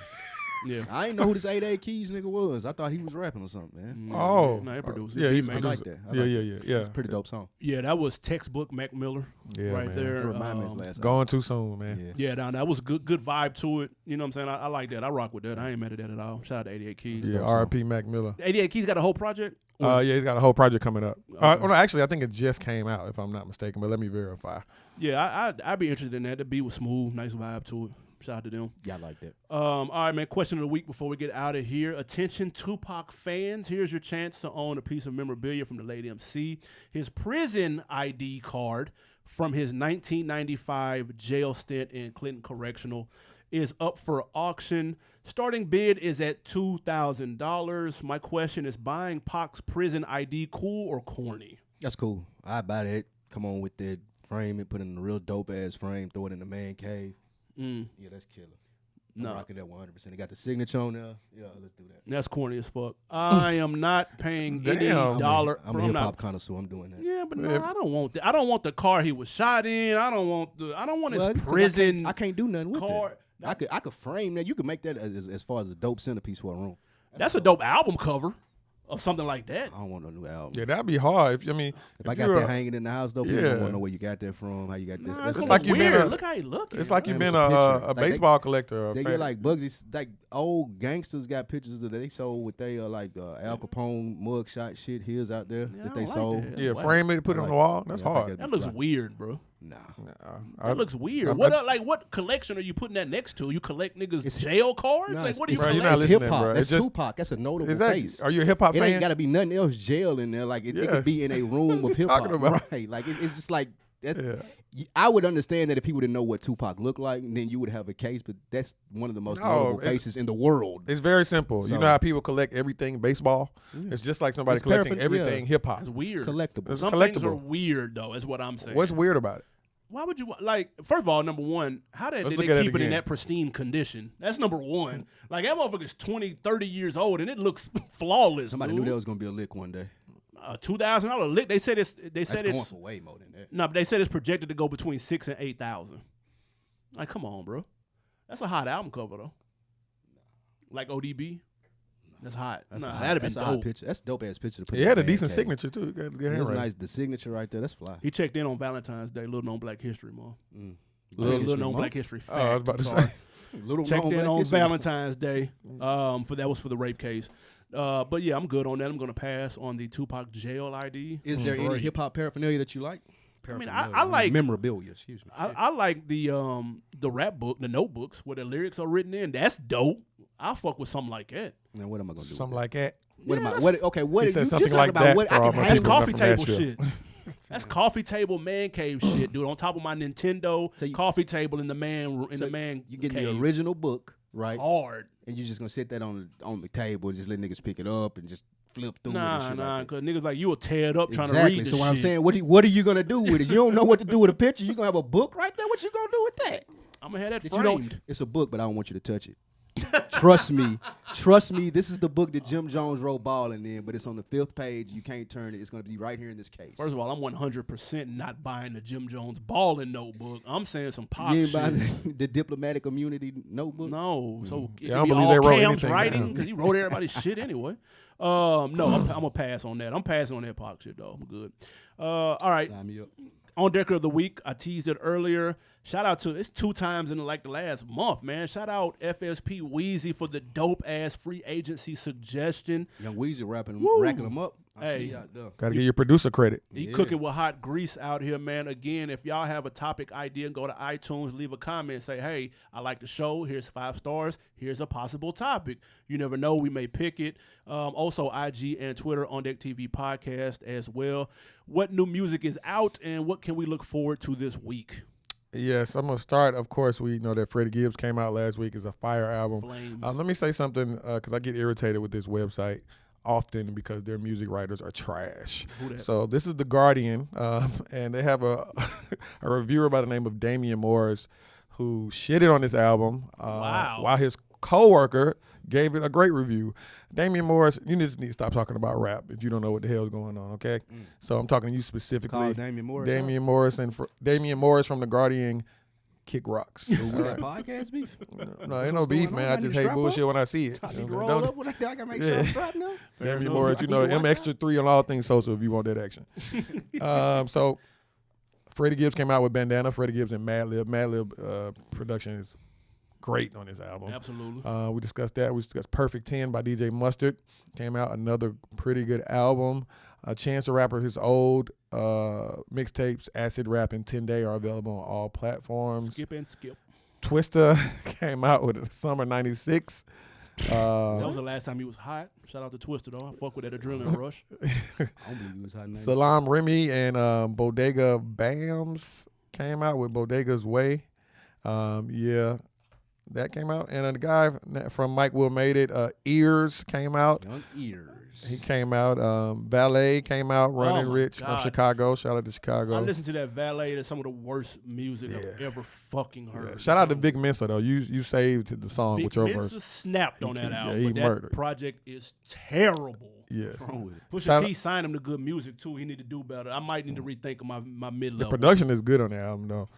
Yeah. I didn't know who this 88 Keys nigga was. I thought he was rapping or something, man. Oh. No, he produced yeah, it. he's He I made it. like that. I Yeah, like yeah, that. yeah. It's a pretty dope song. Yeah, that was textbook Mac Miller Yeah, right man. there. It reminded me of his last album. Going too soon, man. Yeah. Yeah, that was good vibe to it. You know what I'm saying? I like that. I rock with that. I ain't mad at that at all. Shout out to 88 Keys. Yeah, R.I.P. Mac Miller. 88 Keys got a whole project? Yeah, he's got a whole project coming up. No, actually, I think it just came out, if I'm not mistaken, but let me verify. Yeah, I'd be interested in that. The beat was smooth, nice vibe to it. Shout out to them. Yeah, I like that. All right, man. Question of the week before we get out of here. Attention, Tupac fans. Here's your chance to own a piece of memorabilia from the late MC. His prison ID card from his 1995 jail stint in Clinton Correctional is up for auction. Starting bid is at $2,000. My question is, buying Pac's prison ID cool or corny? That's cool. I buy that. Come on with that. Frame it. Put it in a real dope ass frame. Throw it in the man cave. Yeah, that's killer. No. I'm rocking that 100%. They got the signature on there. Yeah, let's do that. That's corny as fuck. I am not paying any Damn. dollar. I'm bro, a hip not- hop connoisseur. I'm doing that. Yeah, but no, I don't want that. I don't want the car he was shot in. I don't want Well, his prison I can't do nothing with car. that. I could frame that. You could make that as far as a dope centerpiece for a room. That's a dope album cover of something like that. I don't want no new album. Yeah, that'd be hard. If I got you're that hanging in the house, though, people Yeah. don't want to know where you got that from, how you got this. Nah, That's it's like like you been weird. a- Look how he looking. It's like man. you've it's been a a picture. Like baseball collector. Or They fan. get like Bugsy, like old gangsters got pictures that they sold with they Al Capone mugshot shit. His out there Yeah, I that don't they like sold. that. Yeah, Wow. frame it, put it on the wall. That's Yeah, I think hard. That looks weird, bro. Nah, That looks weird. I'm- What collection are you putting that next to? You collect niggas jail cards? No, like, what are you Bro, you're collecting? not it's listening, hip hop. bro. That's It's just- Tupac. That's a notable Is that? face. Are you a hip hop It fan? ain't got to be nothing else jail in there. Like it Yeah. could be in a room of What you hip hop, talking about? right? Like it's just like that. Yeah. I would understand that if people didn't know what Tupac looked like, then you would have a case. But that's one of the most notable faces in the world. It's very simple. So, you know how people collect everything baseball? It's just like somebody collecting everything hip hop. It's weird. Collectible. Some things are weird though. Is what I'm saying. What's weird about it? Why would you like? First of all, number one, how did they keep it in that pristine condition? That's number one. Like that motherfucker's 20, 30 years old and it looks flawless. Somebody knew that was gonna be a lick one day. $2,000 lick. They said it's. That's going for way more than that. No, but they said it's projected to go between 6,000 and 8,000. Like, come on, bro. That's a hot album cover though. Like ODB. That's hot. That'd been dope. Hot picture. That's a dope ass picture. He had a decent signature too. That's nice. The signature right there. That's fly. He checked in on Valentine's Day. Little known Black History Month. Little known Black History fact. Oh, I was about to say. Checked in on Valentine's Day. That was for the rape case. But yeah, I'm good on that. I'm gonna pass on the Tupac jail ID. Is there any hip hop paraphernalia that you like? I mean, I like memorabilia. Excuse me. I like the rap book, the notebooks where the lyrics are written in. That's dope. I'll fuck with something like that. Now what am I gonna do? Something like that. What am I? What? Okay. What? He said something you're like about that. What, I can That's coffee table Nashville. shit. That's coffee table man cave shit, dude. On top of my Nintendo coffee table in the man You get cave. the original book, right? Hard. And you just gonna sit that on the table and just let niggas pick it up and just flip through it and shit like because niggas like you will tear it up trying to exactly. read this So what shit. I'm saying, what are you gonna do with it? You don't know what to do with a picture. You gonna have a book right there. What you gonna do with that? I'm gonna have that That framed. it's a book, but I don't want you to touch it. Trust me. This is the book that Jim Jones wrote balling in, but it's on the 5th page. You can't turn it. It's going to be right here in this case. First of all, I'm 100% not buying the Jim Jones balling notebook. I'm saying some pop you ain't shit. buying the diplomatic immunity notebook? No. So I don't believe they wrote anything writing because he wrote everybody's shit anyway. No, I'm gonna pass on that. I'm passing on that pop shit though. I'm good. All right. Sign me up. On Decker of the Week, I teased it earlier. Shout out to, it's 2 times in like the last month, man. Shout out FSP Weezy for the dope ass free agency suggestion. Young Weezy racking them up. Hey, Gotta give your producer credit. He cooking with hot grease out here, man. Again, if y'all have a topic idea, go to iTunes, leave a comment, say, hey, I like the show. Here's 5 stars. Here's a possible topic. You never know. We may pick it. Also, IG and Twitter, OndeckTV podcast as well. What new music is out and what can we look forward to this week? Yes, I'm going to start. Of course, we know that Freddie Gibbs came out last week as a fire album. Flames. Let me say something because I get irritated with this website often because their music writers are trash. So this is The Guardian, and they have a reviewer by the name of Damian Morris who shitted on this album while his coworker gave it a great review. Damian Morris, you just need to stop talking about rap if you don't know what the hell is going on, okay? So I'm talking to you specifically. Call Damian Morris. Damian Morris from The Guardian kick rocks. We got podcast beef? No, ain't no beef, man. I just hate bullshit when I see it. I need to roll up when I gotta make sure I'm strapped now. Damian Morris, you know, Mxtra 3 on all things social if you want that action. So Freddie Gibbs came out with Bandana. Freddie Gibbs and Madlib. Madlib production is great on this album. Absolutely. We discussed that. We discussed Perfect 10 by DJ Mustard. Came out, another pretty good album. Chance the Rapper, his old mixtapes, Acid Rap and 10 Day are available on all platforms. Skip and skip. Twista came out with Summer 96. That was the last time he was hot. Shout out to Twista, though. I fuck with that adrenaline rush. I don't believe he was hot. Salam Remy and Bodega Bams came out with Bodega's Way. Yeah, that came out. And the guy from Mike Will Made It, Ears came out. Young Ears. He came out. Valet came out. Running my Rich God. from Chicago. Shout out to Chicago. I listened to that Valet. That's some of the worst music I've ever fucking heard. Shout out to Vic Mensa, though. You saved the song Vic with your Mensa verse. snapped on that album. he But that murdered. project is terrible. Yes. Pusha T signed him to good music, too. He need to do better. I might need to rethink my mid-level. The production is good on the album, though.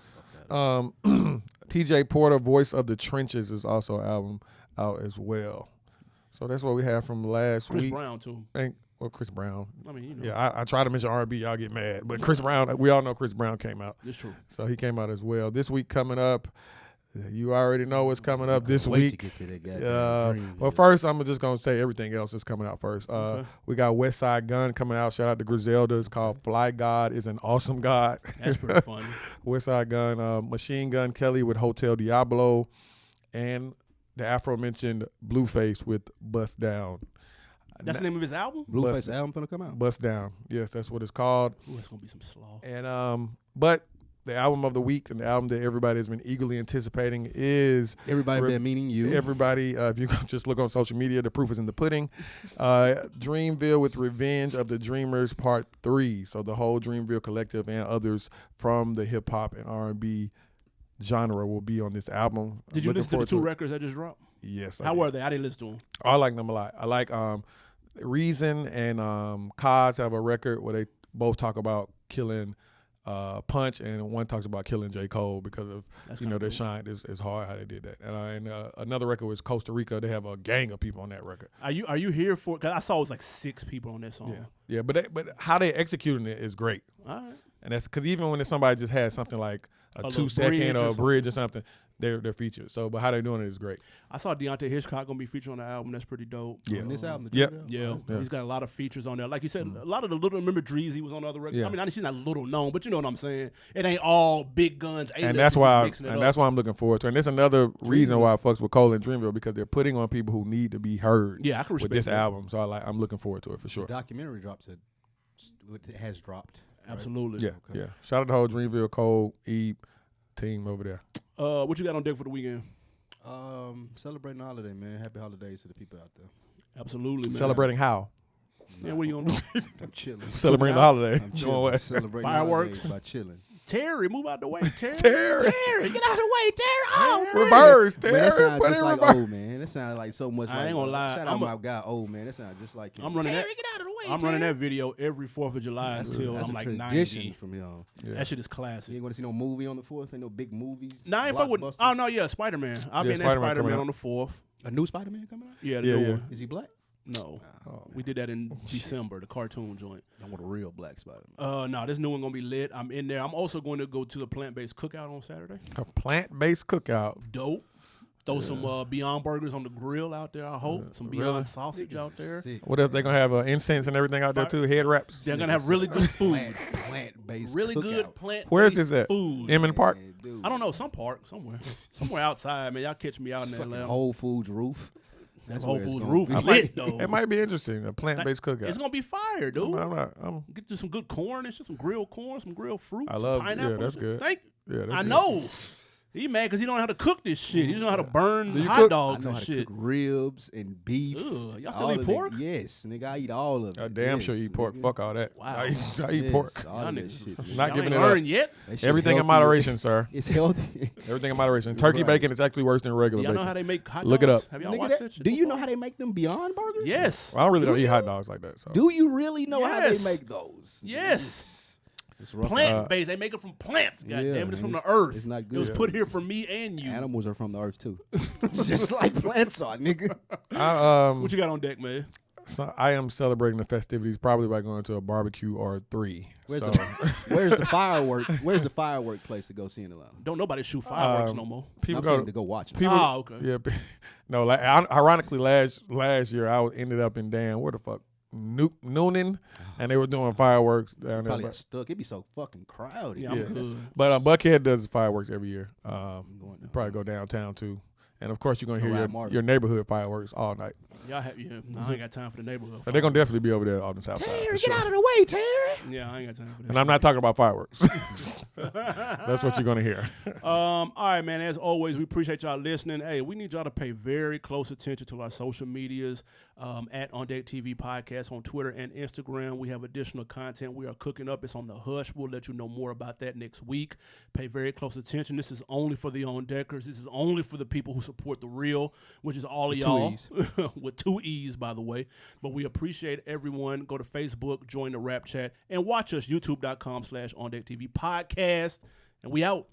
TJ Porter, Voice of the Trenches, is also an album out as well. So that's what we have from last Chris week. Brown, too. Chris Brown. I mean, you know. Yeah, I try to mention R&B, y'all get mad. But Chris Brown, we all know Chris Brown came out. It's true. So he came out as well. This week coming up, you already know what's coming up this Wait week. to get to that goddamn dream, Well, first, I'm just going to say everything else is coming out first. We got West Side Gun coming out. Shout out to Griselda. It's called Fly God is an Awesome God. That's pretty funny. West Side Gun. Machine Gun Kelly with Hotel Diablo. And the aforementioned Blueface with Bust Down. That's the name of his album? Blueface album finna come out. Bust Down. Yes, that's what it's called. Ooh, that's going to be some slaw. And but the album of the week and the album that everybody has been eagerly anticipating is Everybody been meaning you. everybody. If you just look on social media, the proof is in the pudding. Dreamville with Revenge of the Dreamers Part 3. So the whole Dreamville collective and others from the hip hop and R&B genre will be on this album. Did you listen to the 2 records that just dropped? Yes. How were they? I didn't listen to them. I like them a lot. I like Reason and Cos have a record where they both talk about killing Punch, and one talks about killing J. Cole because of their shine is hard how they did that. And another record was Costa Rica. They have a gang of people on that record. Are you here for? Because I saw it was like 6 people on that song. Yeah. But how they executing it is great. All right. And that's because even when somebody just has something like a 2-second or a bridge or something, they're featured. So, but how they doing it is great. I saw Deontay Hitchcock gonna be featured on the album. That's pretty dope. Yeah, on this album. Yep. Yeah, he's got a lot of features on there. Like you said, a lot of the little. Remember Dreezy was on the other record. Yeah. I mean, she's not little known, but you know what I'm saying. It ain't all big guns. And that's why I'm looking forward to. And there's another reason why I fucks with Cole and Dreamville, because they're putting on people who need to be heard. Yeah, I can respect with this that. album. So I'm looking forward to it for sure. The documentary has dropped. Absolutely. Yeah, yeah. Shout out to the whole Dreamville, Cole, E team over there. What you got on deck for the weekend? Celebrating the holiday, man. Happy holidays to the people out there. Absolutely, man. Celebrating how? Yeah, what are you gonna do? I'm chilling. Celebrating the holiday. I'm chilling. Celebrating Fireworks by chilling. Terry, move out the way. Terry, Terry, get out of the way, Terry. Oh, reverse, Terry. Man, that sounds Put just it like reverse. old, man. That sounds like so much. I ain't gonna lie. Shout out my guy, old man. That sounds just like him. I'm running Terry, that. get out of the way. I'm running that video every 4th of July until That's I'm a like tradition 90. from y'all. Yeah. That shit is You classic. ain't going to see no movie on the 4th? Ain't no big movies? Nah, I ain't fuck with. Blockbusters? Oh no, yeah, Spider-Man. I'll be in that Spider-Man coming Spider-Man out. on the 4th. A new Spider-Man coming out? Yeah, the Yeah, new yeah. one. Is he black? No, Oh, we did that in December, the cartoon joint. I want a real black Spider-Man. No, this new one gonna be lit. I'm in there. I'm also going to go to the plant-based cookout on Saturday. A plant-based cookout. Dope. Throw some Beyond burgers on the grill out there. I hope some Beyond Really? sausage out there. Sick. What else? They gonna have incense and everything out there too. Head wraps. They're gonna have really good food. Plant-based Really cookout. good plant. Where is this at? Food. Emmett Park. Man, dude. I don't know, some park somewhere outside. Man, y'all catch me out in Fucking Atlanta. Whole Foods roof. That's where Whole it's Foods gonna roof. be. It's lit though. It might be interesting. A plant-based cookout. It's gonna be fire, dude. I'm Get you some good corn and shit, some grilled corn, some grilled fruit. I some love- pineapple. yeah, that's good. Thank you. yeah, that's I good. know. He mad because he don't know how to cook this shit. He just know how to burn Do you hot cook? I dogs know and how to shit. cook ribs and beef. Ugh, y'all All still eat of pork? it. Yes, nigga, I eat all of it. I damn sure Yes, eat pork. nigga. Fuck all that. Wow. I eat Yes, pork. all Y'all of that niggas- shit. Not Y'all giving ain't it up. learned yet. That shit Everything in healthy. moderation, sir. It's healthy. Everything in moderation. Turkey Right. bacon is actually worse than regular Y'all know bacon. how they make hot dogs? Look it up. Have y'all Nigga, watched that shit? do you know before? how they make them Beyond burgers? Yes. Well, I really don't eat hot dogs like that. So. Do you really know how they Yes. make those? Yes. It's rough. Plant based. They make it from plants. God Yeah, damn it. It's from man, the earth. it's not It was good. put here for me and you. Animals are from the earth too. Just like plants are, nigga. What you got on deck, man? So I am celebrating the festivities probably by going to a barbecue or 3. Where's So- the firework? Where's the firework place to go see in Atlanta? Don't nobody shoot fireworks no more. people I'm go saying to go watch them. people, Ah, okay. Yeah, no. Like, ironically, last year I ended up in where the fuck Noonan, and they were doing fireworks down there. Probably But, got stuck. It'd be so fucking crowded. Yeah, I'm Yeah. good. but Buckhead does fireworks every year. going You down. probably go downtown too, and of course you're gonna Go hear ride Marvin. your neighborhood fireworks all night. Y'all have, I ain't got time for the neighborhood. But they're gonna definitely be over there on the south side. Terry, for get sure. out of the way, Terry. Yeah, I ain't got time for that. And I'm not talking about fireworks. That's what you're gonna hear. All right, man. As always, we appreciate y'all listening. Hey, we need y'all to pay very close attention to our social medias at OndeckTV Podcast on Twitter and Instagram. We have additional content we are cooking up. It's on the hush. We'll let you know more about that next week. Pay very close attention. This is only for the on-deckers. This is only for the people who support the real, which is all of With y'all. 2 E's. With 2 E's, by the way. But we appreciate everyone. Go to Facebook, join the rap chat, and watch us, youtube.com/OndeckTV Podcast. And we out.